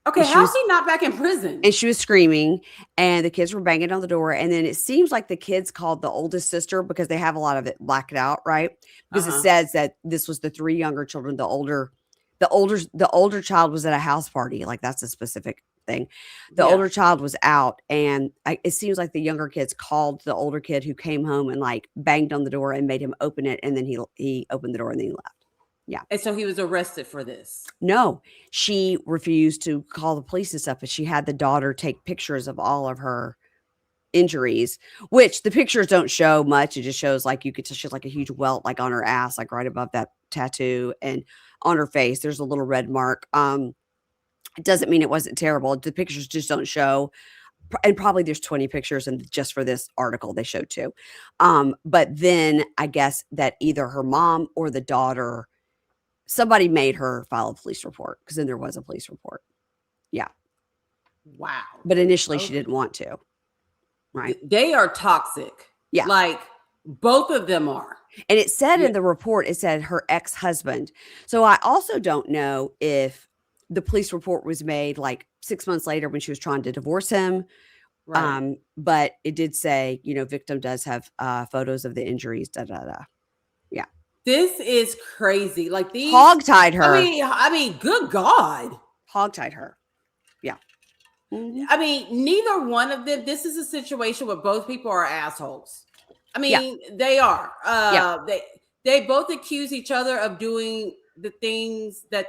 Okay, how's he not back in prison? And she was screaming, and the kids were banging on the door. And then it seems like the kids called the oldest sister because they have a lot of it blacked out, right? Because it says that this was the 3 younger children. The older child was at a house party. Like, that's a specific thing. The older child was out, and it seems like the younger kids called the older kid who came home and like banged on the door and made him open it. And then he opened the door and then he left. Yeah. And so he was arrested for this. No, she refused to call the police and stuff, but she had the daughter take pictures of all of her injuries, which the pictures don't show much. It just shows like you could tell she has like a huge welt like on her ass, like right above that tattoo, and on her face there's a little red mark. It doesn't mean it wasn't terrible. The pictures just don't show, and probably there's 20 pictures, and just for this article they showed 2. But then I guess that either her mom or the daughter, somebody made her file a police report, because then there was a police report. Yeah. Wow. But initially she didn't want to. Right. They are toxic. Yeah. Like, both of them are. And it said in the report, it said her ex-husband. So I also don't know if the police report was made like 6 months later when she was trying to divorce him. Right. But it did say, victim does have photos of the injuries. Yeah. This is crazy. Like, these hog-tied her. I mean, good God. Hog-tied her. Yeah. Mm-hmm. I mean, neither one of them. This is a situation where both people are assholes. I mean, they are. They both accuse each other of doing the things that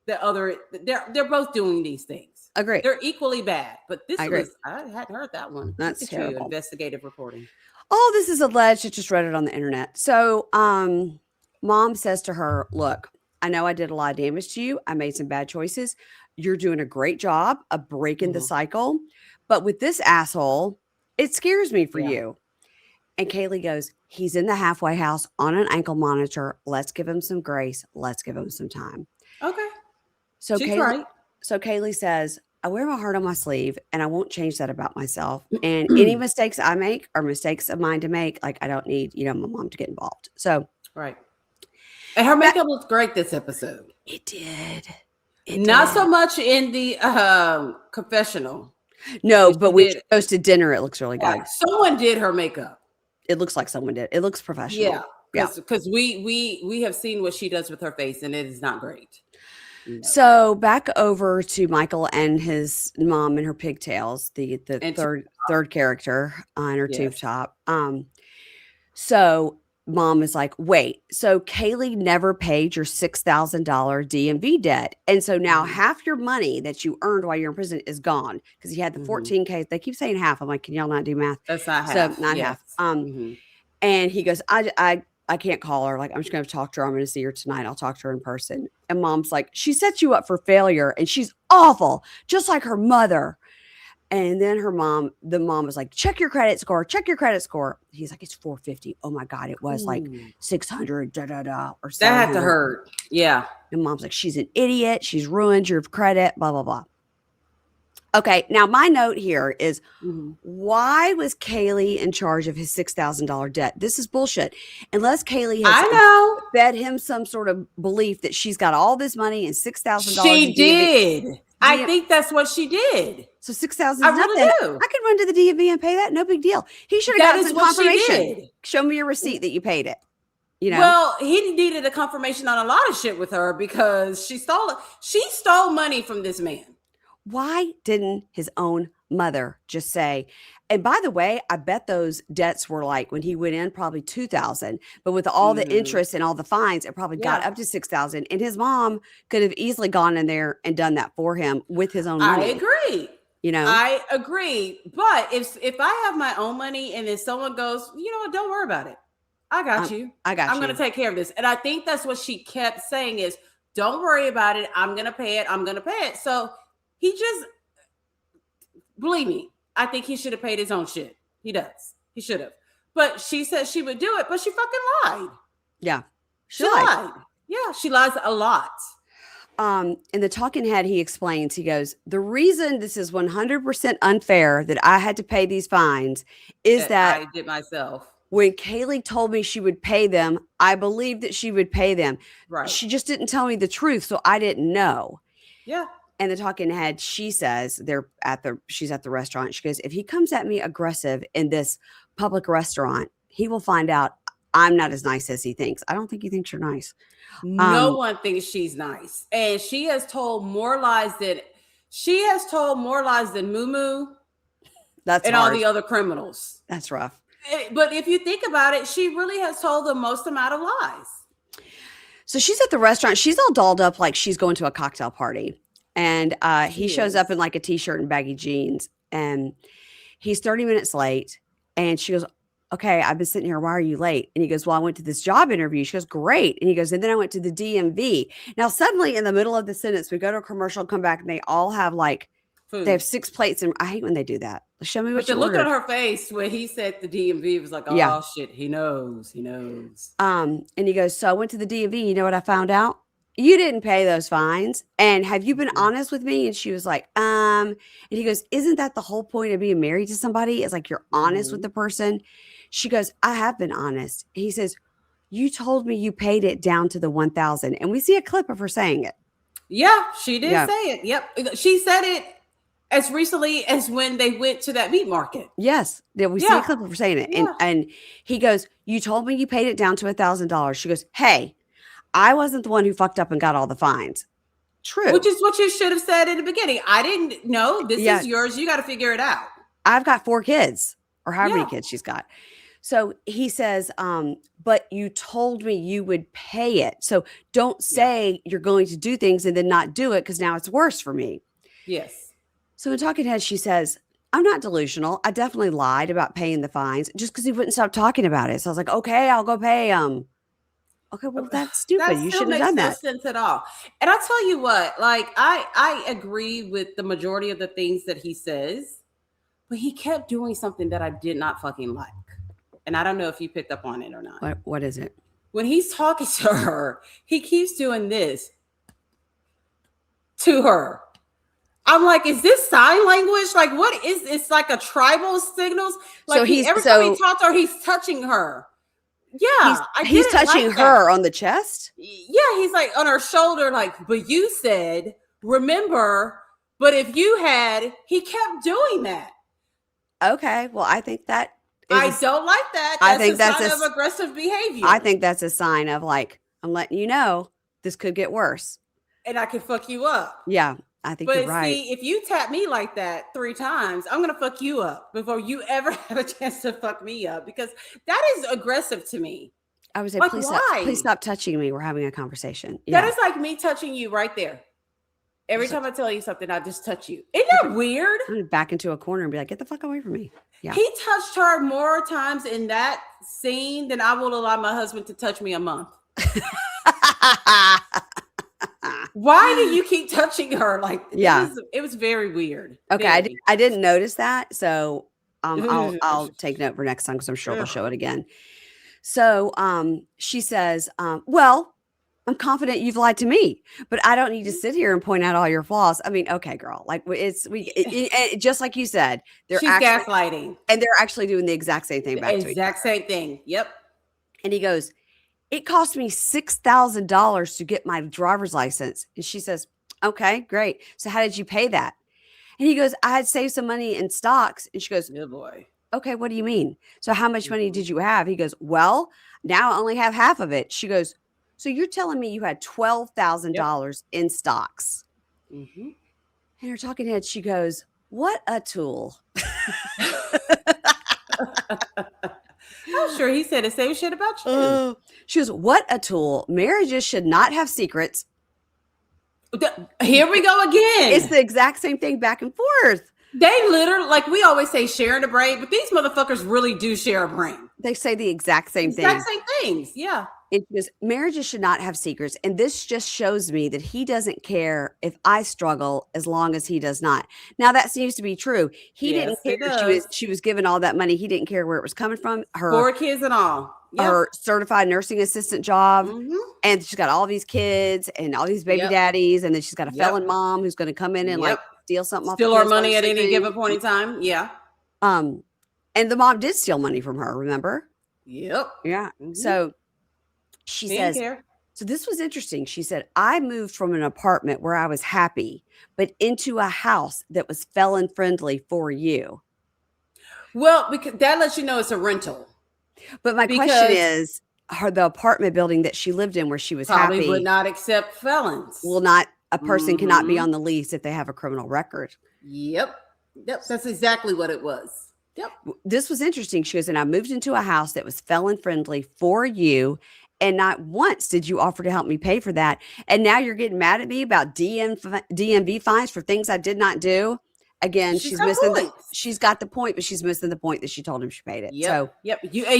they're both doing these things. Agree. They're equally bad. But I hadn't heard that one. That's terrible. Investigative reporting. Oh, this is alleged. I just read it on the internet. So, mom says to her, look, I know I did a lot of damage to you. I made some bad choices. You're doing a great job of breaking the cycle. But with this asshole, it scares me for you. And Kayleigh goes, he's in the halfway house on an ankle monitor. Let's give him some grace. Let's give him some time. Okay. So Kayleigh says, I wear my heart on my sleeve, and I won't change that about myself. And any mistakes I make are mistakes of mine to make. Like, I don't need, my mom to get involved. So. Right. And her makeup looked great this episode. It did. Not so much in the confessional. No, but when she goes to dinner, it looks really good. Someone did her makeup. It looks like someone did. It looks professional. Yeah. Because we have seen what she does with her face, and it is not great. No. So back over to Michael and his mom and her pigtails, the third character on her tube top. So mom is like, wait, so Kayleigh never paid your $6,000 DMV debt. And so now half your money that you earned while you're in prison is gone, because you had the 14K. They keep saying half. I'm like, can y'all not do math? That's not half. So not half. And he goes, I can't call her. Like, I'm just going to talk to her. I'm going to see her tonight. I'll talk to her in person. And mom's like, she sets you up for failure, and she's awful, just like her mother. And then the mom was like, check your credit score. Check your credit score. He's like, it's 450. Oh my God. It was like 600, or something. That had to hurt. Yeah. And mom's like, she's an idiot. She's ruined your credit, blah, blah, blah. Okay, now my note here is why was Kayleigh in charge of his $6,000 debt? This is bullshit. Unless Kayleigh has fed him some sort of belief that she's got all this money and $6,000. She did. I think that's what she did. So $6,000 is nothing. I could run to the DMV and pay that. No big deal. He should have gotten some confirmation. Show me your receipt that you paid it. You know? Well, he needed a confirmation on a lot of shit with her because she stole money from this man. Why didn't his own mother just say, and by the way, I bet those debts were like when he went in probably $2,000, but with all the interest and all the fines, it probably got up to $6,000. And his mom could have easily gone in there and done that for him with his own money. I agree. You know, I agree. But if I have my own money and then someone goes, you know what, don't worry about it. I got you. I'm going to take care of this. And I think that's what she kept saying is, don't worry about it. I'm going to pay it. I'm going to pay it. So he just, believe me, I think he should have paid his own shit. He does. He should have. But she said she would do it, but she fucking lied. Yeah. She lied. Yeah, she lies a lot. In the talking head, he explains, he goes, the reason this is 100% unfair that I had to pay these fines is that I did myself. When Kayleigh told me she would pay them, I believed that she would pay them. Right. She just didn't tell me the truth, so I didn't know. Yeah. And the talking head, she says she's at the restaurant. She goes, if he comes at me aggressive in this public restaurant, he will find out I'm not as nice as he thinks. I don't think he thinks you're nice. No one thinks she's nice. And she has told more lies than Moo Moo. And all the other criminals. That's rough. But if you think about it, she really has told the most amount of lies. So she's at the restaurant. She's all dolled up like she's going to a cocktail party. And he shows up in like a t-shirt and baggy jeans. And he's 30 minutes late. And she goes, okay, I've been sitting here. Why are you late? And he goes, well, I went to this job interview. She goes, great. And he goes, and then I went to the DMV. Now, suddenly in the middle of the sentence, we go to a commercial, come back, and they all have like, food. They have 6 plates. And I hate when they do that. Show me what you ordered. Look at her face when he said the DMV was like, oh, shit, he knows. And he goes, so I went to the DMV. You know what I found out? You didn't pay those fines. And have you been honest with me? And she was like, and he goes, isn't that the whole point of being married to somebody? It's like you're honest with the person. She goes, I have been honest. He says, you told me you paid it down to the 1,000. And we see a clip of her saying it. Yeah, she did say it. Yep. She said it as recently as when they went to that meat market. Yes. We see a clip of her saying it. Yeah. And he goes, you told me you paid it down to $1,000. She goes, hey, I wasn't the one who fucked up and got all the fines. True. Which is what you should have said in the beginning. I didn't know. This is yours. You got to figure it out. I've got 4 kids or how many kids she's got. So he says, but you told me you would pay it. So don't say you're going to do things and then not do it because now it's worse for me. Yes. So in Talking Heads, she says, I'm not delusional. I definitely lied about paying the fines just because he wouldn't stop talking about it. So I was like, okay, I'll go pay him. Okay, well, that's stupid. You shouldn't have done that. That makes no sense at all. And I tell you what, like, I agree with the majority of the things that he says, but he kept doing something that I did not fucking like. And I don't know if you picked up on it or not. What is it? When he's talking to her, he keeps doing this to her. I'm like, is this sign language? Like, what is it's like a tribal signals? Like, every time he talks to her, he's touching her. Yeah, he's touching her on the chest. Yeah, he's like on her shoulder, like, but you said, remember, but if you had, he kept doing that. Okay, well, I think that I don't like that. I think that's a sign of aggressive behavior. I think that's a sign of like, I'm letting you know this could get worse. And I could fuck you up. Yeah, I think you're right. But see, if you tap me like that 3 times, I'm going to fuck you up before you ever have a chance to fuck me up because that is aggressive to me. I would say, like, please stop touching me. We're having a conversation. Yeah. That is like me touching you right there. Every time I tell you something, I just touch you. Isn't that weird? I'm gonna back into a corner and be like, get the fuck away from me. Yeah. He touched her more times in that scene than I will allow my husband to touch me a month. Why do you keep touching her? Like, it was very weird. Okay, I didn't notice that, so I'll take note for next time because I'm sure they'll show it again. So she says, well, I'm confident you've lied to me, but I don't need to sit here and point out all your flaws. I mean, okay, girl, like just like you said, she's gaslighting, and they're actually doing the exact same thing back to each other. Exact same thing. Yep. And he goes, it cost me $6,000 to get my driver's license. And she says, okay, great. So how did you pay that? And he goes, I had saved some money in stocks. And she goes, good boy. Okay, what do you mean? So how much money did you have? He goes, well, now I only have half of it. She goes, so you're telling me you had $12,000 in stocks? Mm-hmm. And her talking head, she goes, what a tool. I'm sure he said the same shit about you. She goes, what a tool. Marriages should not have secrets. Here we go again. It's the exact same thing back and forth. They literally, like we always say, sharing a brain, but these motherfuckers really do share a brain. They say the exact same things. Exact same things, yeah. It just, marriages should not have secrets. And this just shows me that he doesn't care if I struggle as long as he does not. Now, that seems to be true. He didn't care she was given all that money. He didn't care where it was coming from. Her 4 kids and all. Yep. Her certified nursing assistant job. Mm-hmm. And she's got all these kids and all these baby daddies. And then she's got a felon mom who's going to come in and like steal something steal our money at any given point in time. Yeah. And the mom did steal money from her, remember? Yep. Yeah. Mm-hmm. So she says, so this was interesting. She said, I moved from an apartment where I was happy, but into a house that was felon friendly for you. Well, because that lets you know it's a rental. But my question is, the apartment building that she lived in where she was happy would not accept felons. Will not, a person cannot be on the lease if they have a criminal record. Yep. That's exactly what it was. Yep. This was interesting. She goes, and I moved into a house that was felon friendly for you. And not once did you offer to help me pay for that. And now you're getting mad at me about DMV fines for things I did not do. Again, she's missing she's got the point, but she's missing the point that she told him she paid it. Yep.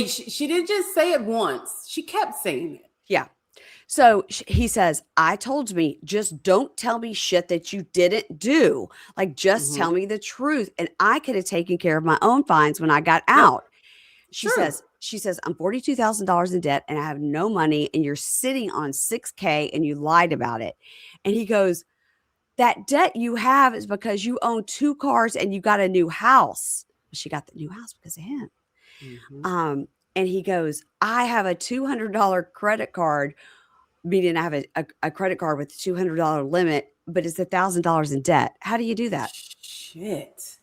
She didn't just say it once. She kept saying it. Yeah. So he says, I told me, just don't tell me shit that you didn't do. Like, just tell me the truth. And I could have taken care of my own fines when I got out. She says, I'm $42,000 in debt and I have no money and you're sitting on $6,000 and you lied about it. And he goes, that debt you have is because you own 2 cars and you got a new house. She got the new house because of him. Mm-hmm. And he goes, I have a $200 credit card, meaning I have a credit card with a $200 limit, but it's $1,000 in debt. How do you do that? Shit.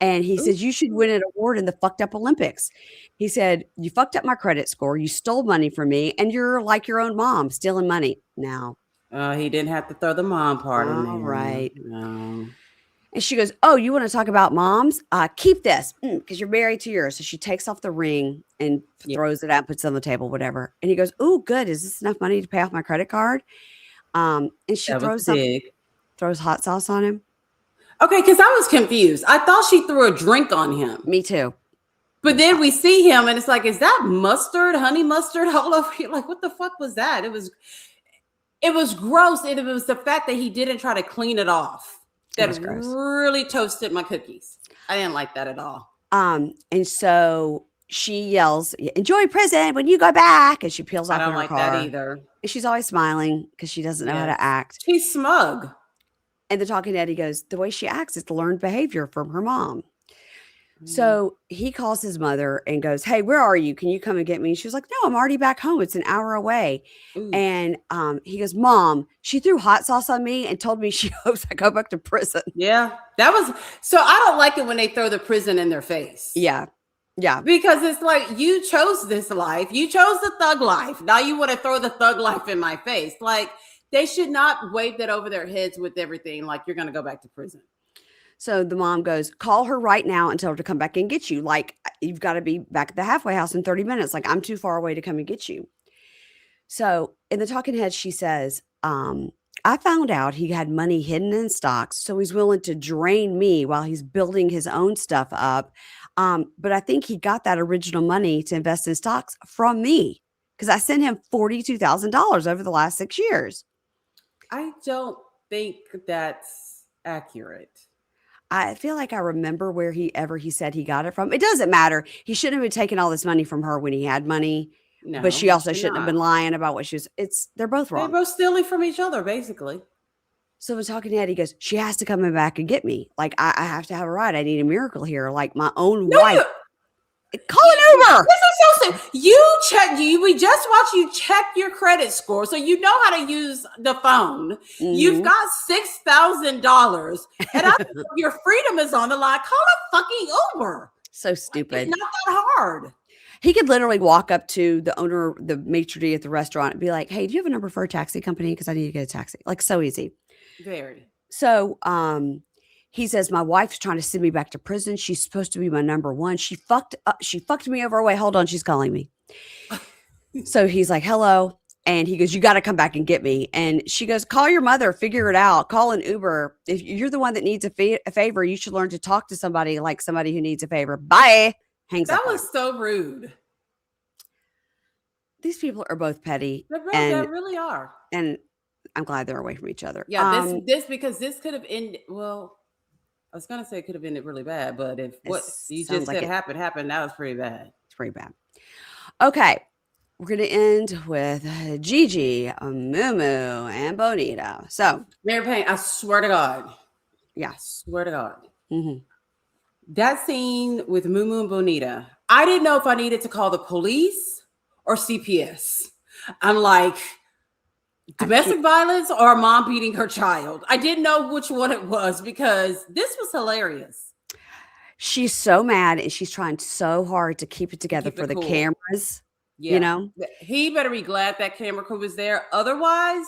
And he says, you should win an award in the fucked up Olympics. He said, you fucked up my credit score. You stole money from me. And you're like your own mom, stealing money now. He didn't have to throw the mom part in there. Right. No. And she goes, oh, you want to talk about moms? Keep this because you're married to yours. So she takes off the ring and throws it out, puts it on the table, whatever. And he goes, oh, good. Is this enough money to pay off my credit card? And she throws hot sauce on him. Okay, because I was confused. I thought she threw a drink on him. Me too. But then we see him and it's like, is that mustard, honey mustard all over here? Like, what the fuck was that? It was gross. And it was the fact that he didn't try to clean it off that really toasted my cookies. I didn't like that at all. And so she yells, enjoy prison when you go back. And she peels off in her car. I don't like that either. And she's always smiling because she doesn't know how to act. She's smug. And the talking Eddie goes, the way she acts is the learned behavior from her mom. So he calls his mother and goes, hey, where are you? Can you come and get me? And she was like, no, I'm already back home. It's an hour away. And he goes, Mom, she threw hot sauce on me and told me she hopes I go back to prison. Yeah, that was, so I don't like it when they throw the prison in their face. Yeah. Yeah. Because it's like, you chose this life. You chose the thug life. Now you want to throw the thug life in my face. Like, they should not wave that over their heads with everything. Like, you're going to go back to prison. So the mom goes, call her right now and tell her to come back and get you. Like, you've got to be back at the halfway house in 30 minutes. Like, I'm too far away to come and get you. So in the talking head, she says, I found out he had money hidden in stocks. So he's willing to drain me while he's building his own stuff up. But I think he got that original money to invest in stocks from me because I sent him $42,000 over the last 6 years. I don't think that's accurate. I feel like I remember where he said he got it from. It doesn't matter. He shouldn't have been taking all this money from her when he had money. No, but she also shouldn't have been lying about what she was. They're both wrong. They're both stealing from each other, basically. So we're talking to Eddie. He goes, she has to come back and get me. Like, I have to have a ride. I need a miracle here. Like, my own wife. Call an Uber. This is so simple. You check. We just watched you check your credit score, so you know how to use the phone. Mm-hmm. You've got $6,000, and your freedom is on the line. Call a fucking Uber. So stupid. It's not that hard. He could literally walk up to the owner, the maitre d' at the restaurant, and be like, "Hey, do you have a number for a taxi company? Because I need to get a taxi." Like, so easy. Very. So, he says, my wife's trying to send me back to prison. She's supposed to be my number one. She fucked me over. Wait, hold on. She's calling me. So he's like, hello. And he goes, you got to come back and get me. And she goes, call your mother, figure it out. Call an Uber. If you're the one that needs a favor, you should learn to talk to somebody like somebody who needs a favor. Bye. Hangs up. That was so rude. These people are both petty. They really are. And I'm glad they're away from each other. Yeah, because this could have ended. Well, I was gonna say it could have ended really bad, but if what you just said happened, that was pretty bad. It's pretty bad. Okay, we're gonna end with Gigi, Moo Moo, and Bonita. So, Mary Payne, I swear to God. Yeah, I swear to God. Mm-hmm. That scene with Moo Moo and Bonita, I didn't know if I needed to call the police or CPS. I'm like, domestic violence or a mom beating her child. I didn't know which one it was because this was hilarious. She's so mad and she's trying so hard to keep it together for the cameras. Yeah. You know, he better be glad that camera crew was there. Otherwise,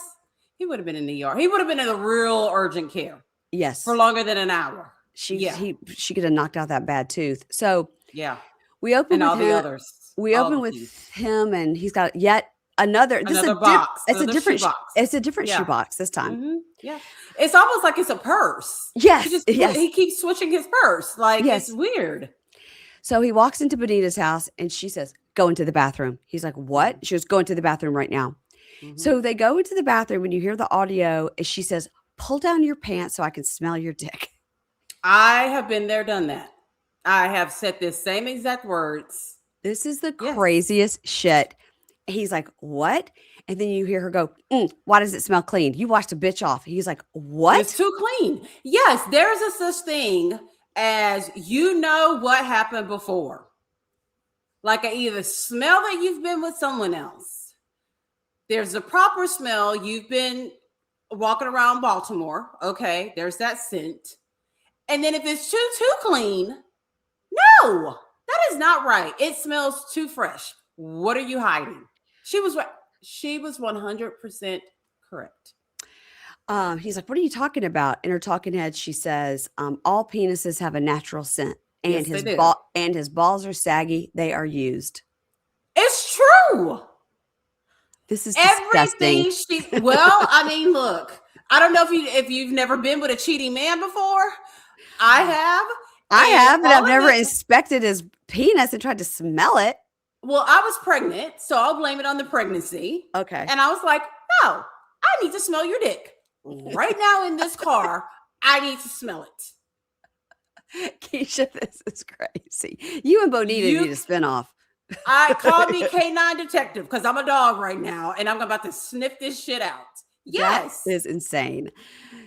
he would have been in the ER. He would have been in the real urgent care. Yes, for longer than an hour. She could have knocked out that bad tooth. So we open and with all him. The others. We open with him, and he's got yet another box. It's a different shoebox. It's a different shoebox this time. Mm-hmm. Yeah, it's almost like it's a purse. Yes, he keeps switching his purse. Like it's weird. So he walks into Bonita's house, and she says, "Go into the bathroom." He's like, "What?" She goes, "Go into the bathroom right now." Mm-hmm. So they go into the bathroom, and you hear the audio. And she says, "Pull down your pants so I can smell your dick." I have been there, done that. I have said this same exact words. This is the craziest shit. He's like, what? And then you hear her go, why does it smell clean? You washed a bitch off. He's like, what? It's too clean. Yes, there's a such thing as what happened before. Like I either smell that you've been with someone else. There's a proper smell. You've been walking around Baltimore. Okay, there's that scent. And then if it's too clean, no, that is not right. It smells too fresh. What are you hiding? She was 100% correct. He's like, what are you talking about? In her talking head, she says, all penises have a natural scent, and his balls are saggy. They are used. It's true. This is disgusting. Well, I mean, look, I don't know if you've never been with a cheating man before. I have, but I've never inspected his penis and tried to smell it. Well, I was pregnant, so I'll blame it on the pregnancy. Okay. And I was like, no, I need to smell your dick. Right now in this car, I need to smell it. Keisha, this is crazy. You and Bonita need a spinoff. I call me K9 detective because I'm a dog right now and I'm about to sniff this shit out. Yes. That is insane.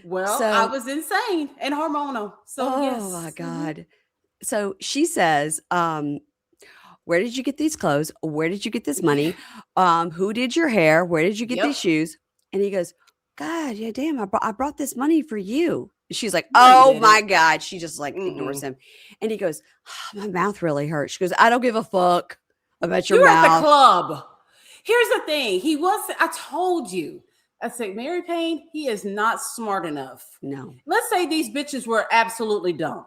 Well, I was insane and hormonal. So yes. Oh my God. So she says, where did you get these clothes? Where did you get this money? Who did your hair? Where did you get these shoes? And he goes, God, yeah, damn, I brought this money for you. She's like, oh my God. She just like ignores him. And he goes, oh, my mouth really hurts. She goes, I don't give a fuck about your mouth. You're at the club. Here's the thing. I told you. I said, Mary Payne, he is not smart enough. No. Let's say these bitches were absolutely dumb.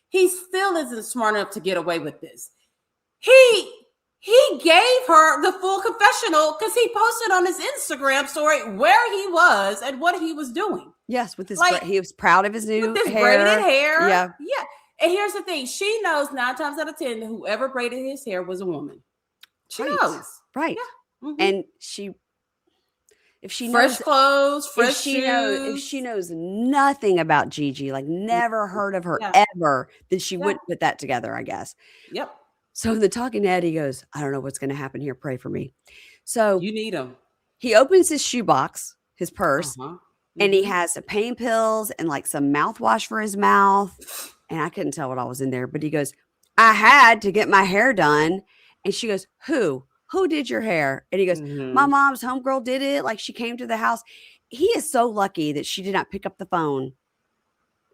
He still isn't smart enough to get away with this. He gave her the full confessional because he posted on his Instagram story where he was and what he was doing. Yes, with his he was proud of his new braided hair. Yeah. And here's the thing: she knows 9 times out of 10 whoever braided his hair was a woman. She knows, right? Yeah. Mm-hmm. And if she fresh knows clothes, fresh shoes. If she knows nothing about Gigi, like never heard of her ever, then she wouldn't put that together, I guess. Yep. So in the talking head, he goes, I don't know what's going to happen here. Pray for me. So you need him. He opens his shoebox, his purse, and he Mm-hmm. has some pain pills and like some mouthwash for his mouth. And I couldn't tell what all was in there, but he goes, I had to get my hair done. And she goes, Who? Who did your hair? And he goes, My mom's homegirl did it. Like she came to the house. He is so lucky that she did not pick up the phone,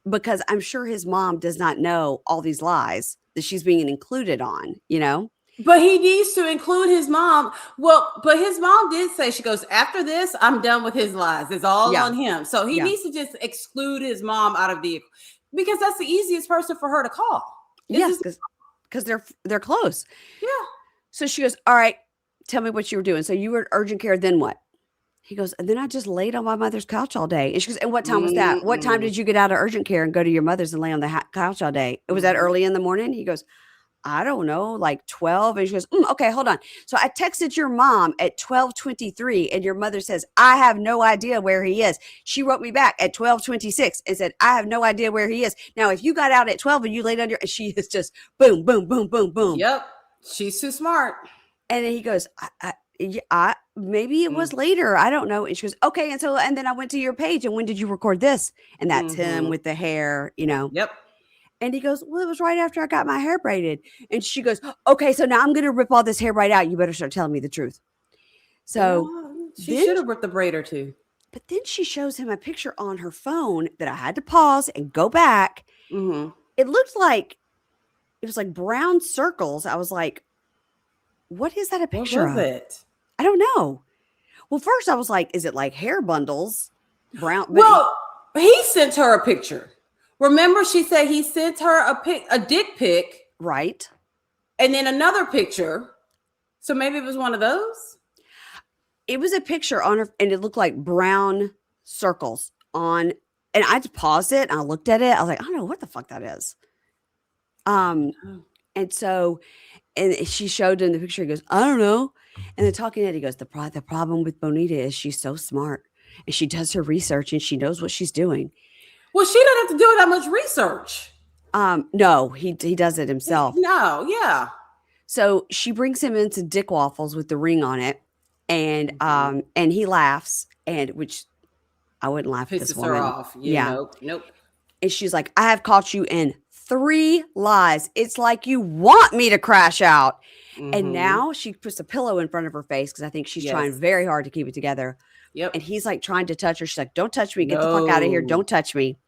because I'm sure his mom does not know all these lies that she's being included on, you know? But he needs to include his mom. Well, but his mom did say, she goes, after this, I'm done with his lies. It's all on him. So he needs to just exclude his mom out of the, because that's the easiest person for her to call. Yes, because they're close. Yeah. So she goes, all right, tell me what you were doing. So you were at urgent care, then what? He goes, and then I just laid on my mother's couch all day. And she goes, and what time was that? What time did you get out of urgent care and go to your mother's and lay on the couch all day? It was that early in the morning? He goes, I don't know, like 12. And she goes, okay, hold on. So I texted your mom at 12:23 and your mother says, I have no idea where he is. She wrote me back at 12:26 and said, I have no idea where he is. Now, if you got out at 12 and you laid under, and she is just boom, boom, boom, boom, boom. Yep. She's too smart. And then he goes, maybe it was later. I don't know. And she goes, okay. And then I went to your page. And when did you record this? And that's him with the hair, you know? Yep. And he goes, well, it was right after I got my hair braided. And she goes, okay, so now I'm going to rip all this hair right out. You better start telling me the truth. So she should have ripped the braider too. But then she shows him a picture on her phone that I had to pause and go back. It looked like, it was like brown circles. I was like, what is that a picture of? It? I don't know. Well, first I was like, is it like hair bundles? Brown. Well, he sent her a picture. Remember, she said he sent her a dick pic. Right. And then another picture. So maybe it was one of those. It was a picture on her, and it looked like brown circles on, and I just paused it and I looked at it. I was like, I don't know what the fuck that is. And so, and she showed in the picture, he goes, I don't know. And the talking head, he goes, the problem with Bonita is she's so smart and she does her research and she knows what she's doing. Well, she doesn't have to do that much research. No, he does it himself. No, yeah. So she brings him into Dick Waffles with the ring on it, and he laughs, and which I wouldn't laugh at this woman. Pisses her off. Yeah. Nope. And she's like, I have caught you in 3 lies. It's like you want me to crash out. And now she puts a pillow in front of her face because I think she's trying very hard to keep it together. Yep. And he's like trying to touch her. She's like, don't touch me. Get the fuck out of here. Don't touch me.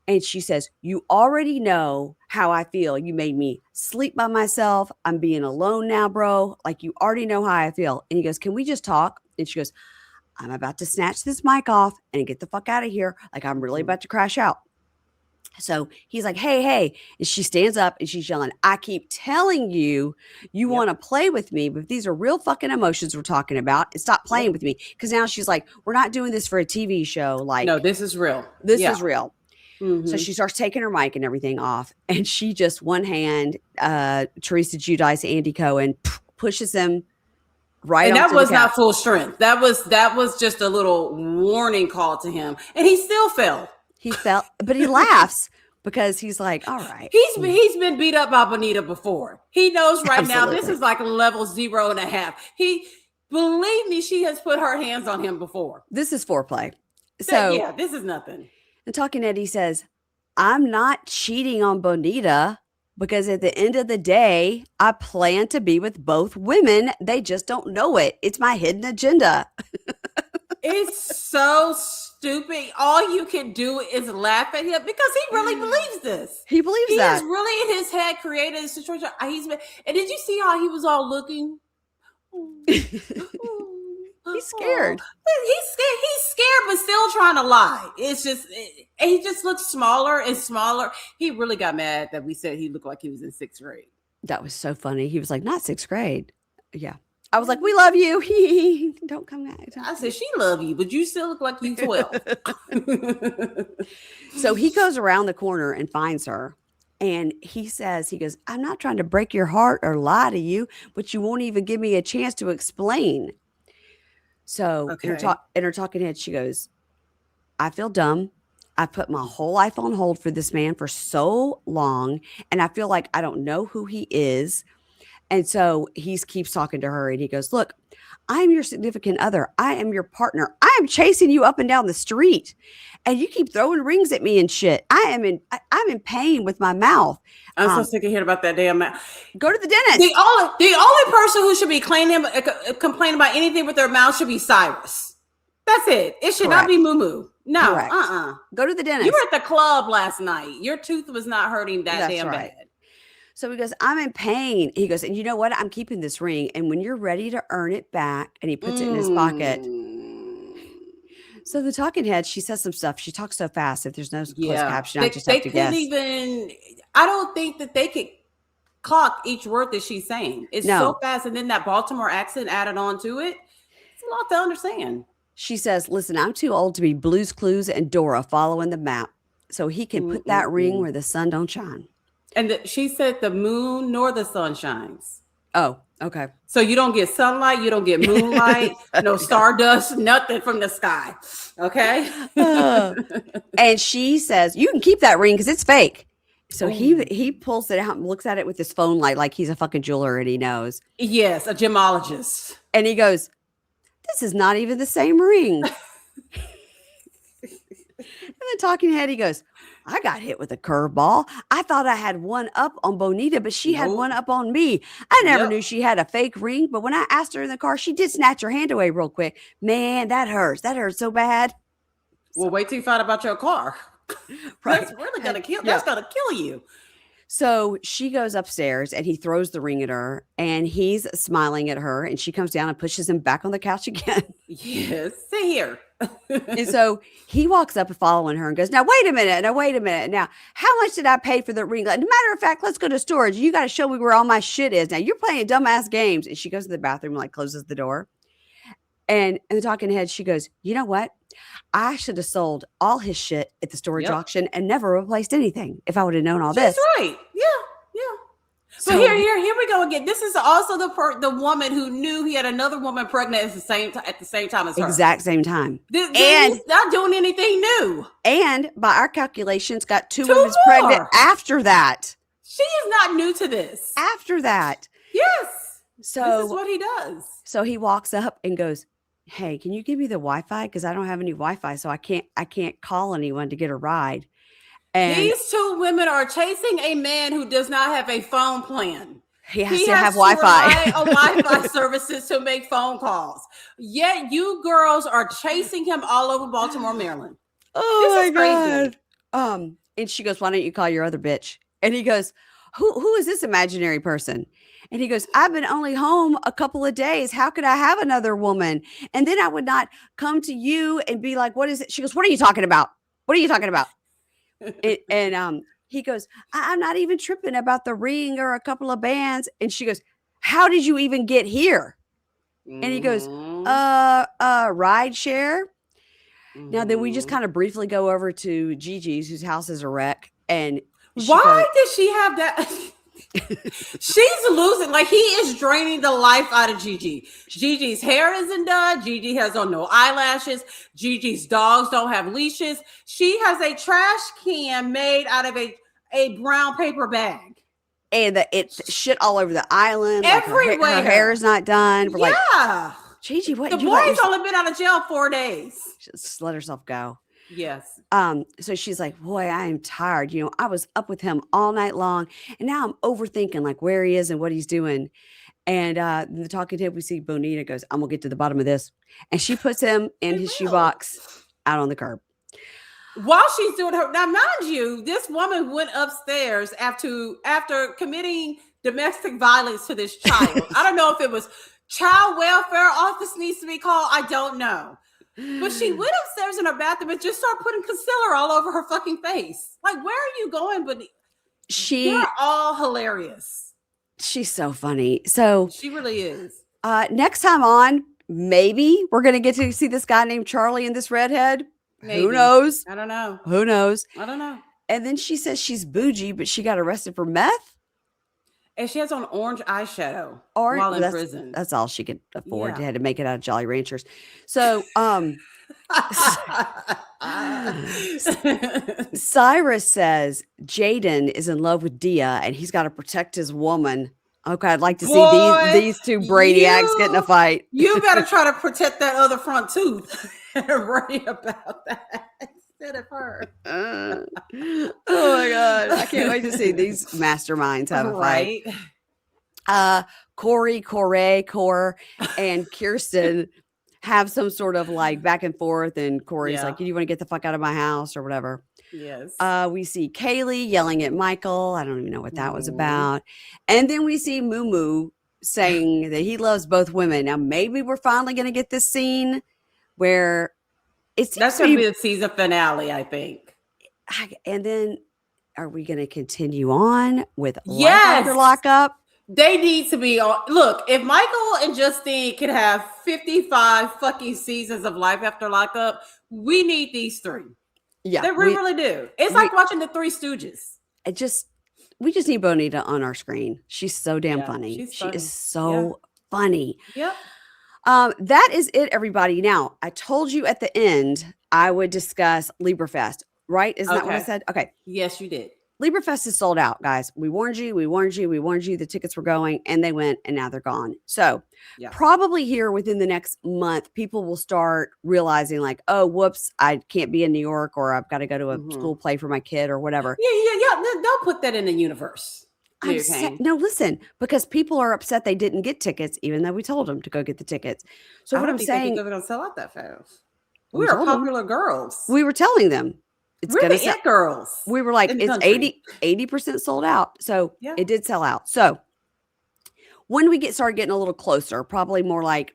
And she says, you already know how I feel. You made me sleep by myself. I'm being alone now, bro. Like, you already know how I feel. And he goes, can we just talk? And she goes, I'm about to snatch this mic off and get the fuck out of here. Like, I'm really about to crash out. So he's like, hey. And she stands up and she's yelling, I keep telling you, you want to play with me, but these are real fucking emotions we're talking about. And stop playing with me. Because now she's like, we're not doing this for a TV show. Like, no, this is real. This is real. So she starts taking her mic and everything off. And she just one hand, Teresa Giudice, Andy Cohen, pushes him right. And that was not full strength. That was just a little warning call to him. And he still fell. He fell, but he laughs because he's like, all right. He's been beat up by Bonita before. He knows now this is like level 0.5. Believe me, she has put her hands on him before. This is foreplay. So yeah, this is nothing. And Talking Eddie says, I'm not cheating on Bonita because at the end of the day, I plan to be with both women. They just don't know it. It's my hidden agenda. It's so stupid. All you can do is laugh at him because he really believes this. He believes that. He has really in his head created a situation. And did you see how he was all looking? He's scared. He's scared, but still trying to lie. It's just, he just looks smaller and smaller. He really got mad that we said he looked like he was in 6th grade. That was so funny. He was like, not 6th grade. Yeah. I was like, we love you. Don't come out. I said, she love you, but you still look like you 12. So he goes around the corner and finds her. And he goes, I'm not trying to break your heart or lie to you, but you won't even give me a chance to explain. So in her talking head, she goes, I feel dumb. I put my whole life on hold for this man for so long, and I feel like I don't know who he is. And so he keeps talking to her and he goes, look, I am your significant other. I am your partner. I am chasing you up and down the street. And you keep throwing rings at me and shit. I'm in pain with my mouth. I'm so sick of hearing about that damn mouth. Go to the dentist. The only person who should be complaining about anything with their mouth should be Cyrus. That's it. It should not be Moo Moo. No, Go to the dentist. You were at the club last night. Your tooth was not hurting that damn bad. So he goes, I'm in pain. He goes, and you know what? I'm keeping this ring. And when you're ready to earn it back, and he puts it in his pocket. So the talking head, she says some stuff. She talks so fast. If there's no closed caption, I just have to guess. I don't think that they could clock each word that she's saying. It's so fast. And then that Baltimore accent added on to it. It's a lot to understand. She says, listen, I'm too old to be Blue's Clues and Dora following the map. So he can put that ring where the sun don't shine. And she said the moon nor the sun shines. Oh, okay. So you don't get sunlight, you don't get moonlight, no stardust, nothing from the sky. Okay. And she says, you can keep that ring because it's fake. So he pulls it out and looks at it with his phone light like he's a fucking jeweler and he knows. Yes, a gemologist. And he goes, this is not even the same ring. And the talking head, he goes, I got hit with a curveball. I thought I had one up on Bonita, but she had one up on me. I never knew she had a fake ring, but when I asked her in the car, she did snatch her hand away real quick. Man, that hurts. That hurts so bad. Well, wait till you find out about your car. Right. That's really gonna kill. That's gonna kill you. So she goes upstairs and he throws the ring at her and he's smiling at her and she comes down and pushes him back on the couch again. Yes, sit here. And so he walks up following her and goes, now, wait a minute. Now, how much did I pay for the ring? Like, matter of fact, let's go to storage. You got to show me where all my shit is. Now, you're playing dumbass games. And she goes to the bathroom and like closes the door. And the talking head, she goes, you know what? I should have sold all his shit at the storage auction and never replaced anything if I would have known all this. That's right. Yeah. So here we go again. This is also the woman who knew he had another woman pregnant at the same time as her. Exact same time. And he's not doing anything new. And by our calculations, got two women pregnant after that. She is not new to this. After that. Yes. So this is what he does. So he walks up and goes, hey, can you give me the Wi-Fi? Because I don't have any Wi-Fi, so I can't call anyone to get a ride. And these two women are chasing a man who does not have a phone plan. He has to have Wi-Fi. Wi-Fi services to make phone calls. Yet you girls are chasing him all over Baltimore, Maryland. Oh my God. And she goes, why don't you call your other bitch? And he goes, who is this imaginary person? And he goes, I've been only home a couple of days. How could I have another woman? And then I would not come to you and be like, what is it? She goes, what are you talking about? What are you talking about? And he goes, I'm not even tripping about the ring or a couple of bands. And she goes, how did you even get here? And he goes, ride share. Now then we just kind of briefly go over to Gigi's, whose house is a wreck. And why did she have that? She's losing. Like, he is draining the life out of Gigi. Gigi's hair isn't done. Gigi has on no eyelashes. Gigi's dogs don't have leashes. She has a trash can made out of a brown paper bag. And it's shit all over the island. Everywhere. Like her hair is not done. We're like, Gigi, what? The boy's only been out of jail 4 days. Just let herself go. Yes. So she's like, boy, I am tired. You know, I was up with him all night long and now I'm overthinking like where he is and what he's doing. And the talking head, we see Bonita goes, I'm gonna get to the bottom of this. And she puts him in his shoebox out on the curb. While she's doing her, now mind you, this woman went upstairs after committing domestic violence to this child. I don't know if it was child welfare office needs to be called. I don't know. But she went upstairs in her bathroom and just started putting concealer all over her fucking face. Like, where are you going? But they're all hilarious. She's so funny. So she really is. Next time on, maybe we're going to get to see this guy named Charlie and this redhead. Maybe. Who knows? I don't know. Who knows? I don't know. And then she says she's bougie, but she got arrested for meth. And she has on orange eyeshadow while in prison. That's all she could afford. She had to make it out of Jolly Ranchers. So Cyrus says Jaden is in love with Dia and he's got to protect his woman. Okay, I'd like to see these two Bradyacks get in a fight. You got to try to protect that other front tooth and worry about that instead of her. Oh my God. I can't wait to see these masterminds have a fight. Corey, Core, and Keirsten have some sort of like back and forth, and Corey's like, you want to get the fuck out of my house or whatever. Yes. We see Kayleigh yelling at Michael. I don't even know what that was about. And then we see Moo Moo saying that he loves both women. Now, maybe we're finally going to get this scene where that's going to be the season finale, I think. And then are we going to continue on with Love After Lockup? They need to be on. Look, if Michael and Justine could have 55 fucking seasons of Life After Lockup, we need these three. Yeah, they really do. It's like watching the Three Stooges. We just need Bonita on our screen. She's so damn funny. She is so funny. Yep. That is it, everybody. Now, I told you at the end I would discuss LibraFest, right? Isn't that what I said? Okay. Yes, you did. LibraFest is sold out, guys. We warned you. The tickets were going and they went and now they're gone. So probably here within the next month, people will start realizing like, oh, whoops, I can't be in New York or I've got to go to a school play for my kid or whatever. Yeah. Don't put that in the universe. No, listen, because people are upset they didn't get tickets, even though we told them to go get the tickets. So what I'm saying, they're going to sell out that fast. We are popular girls. We were telling them. We're the it girls. We were like, it's 80% sold out. So it did sell out. So when we started getting a little closer, probably more like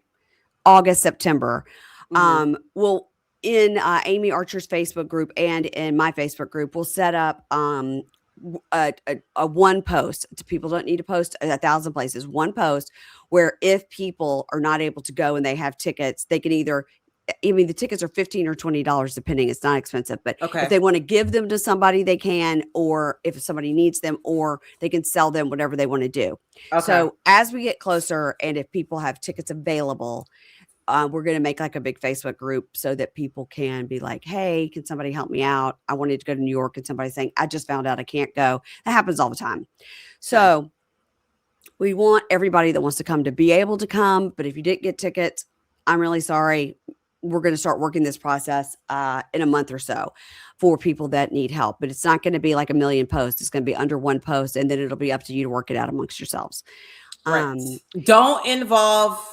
August, September, we'll in Amy Archer's Facebook group and in my Facebook group, we'll set up a one post. People don't need to post 1,000 places. One post where if people are not able to go and they have tickets, they can either the tickets are $15 or $20 depending. It's not expensive, but if they want to give them to somebody, they can, or if somebody needs them, or they can sell them, whatever they want to do. So as we get closer and if people have tickets available, we're going to make like a big Facebook group so that people can be like, hey, can somebody help me out? I wanted to go to New York and somebody's saying, I just found out I can't go. That happens all the time. So we want everybody that wants to come to be able to come. But if you didn't get tickets, I'm really sorry. We're going to start working this process in a month or so for people that need help. But it's not going to be like a million posts. It's going to be under one post, and then it'll be up to you to work it out amongst yourselves. Right. Don't involve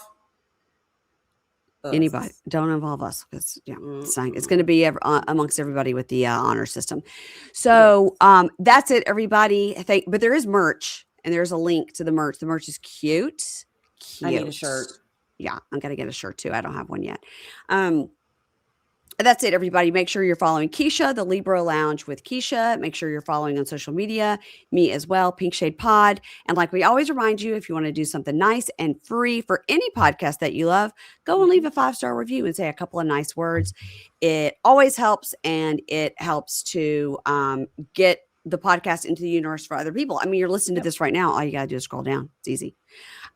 anybody. Don't involve us because it's going to be amongst everybody with the honor system. So that's it, everybody. But there is merch, and there's a link to the merch. The merch is cute. I need a shirt. Yeah, I'm going to get a shirt too. I don't have one yet. That's it, everybody. Make sure you're following Keisha, the Libra Lounge with Keisha. Make sure you're following on social media, me as well, Pink Shade Pod. And like we always remind you, if you want to do something nice and free for any podcast that you love, go and leave a 5-star review and say a couple of nice words. It always helps, and it helps to get the podcast into the universe for other people. I mean, you're listening to this right now. All you got to do is scroll down. It's easy.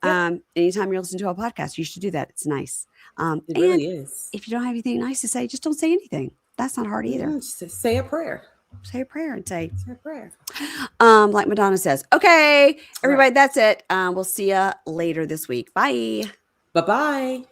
Anytime you're listening to a podcast, you should do that. It's nice. It really is. If you don't have anything nice to say, just don't say anything. That's not hard either. Just say a prayer. Say a prayer and say a prayer. Like Madonna says. Okay, everybody, that's it. We'll see you later this week. Bye. Bye-bye.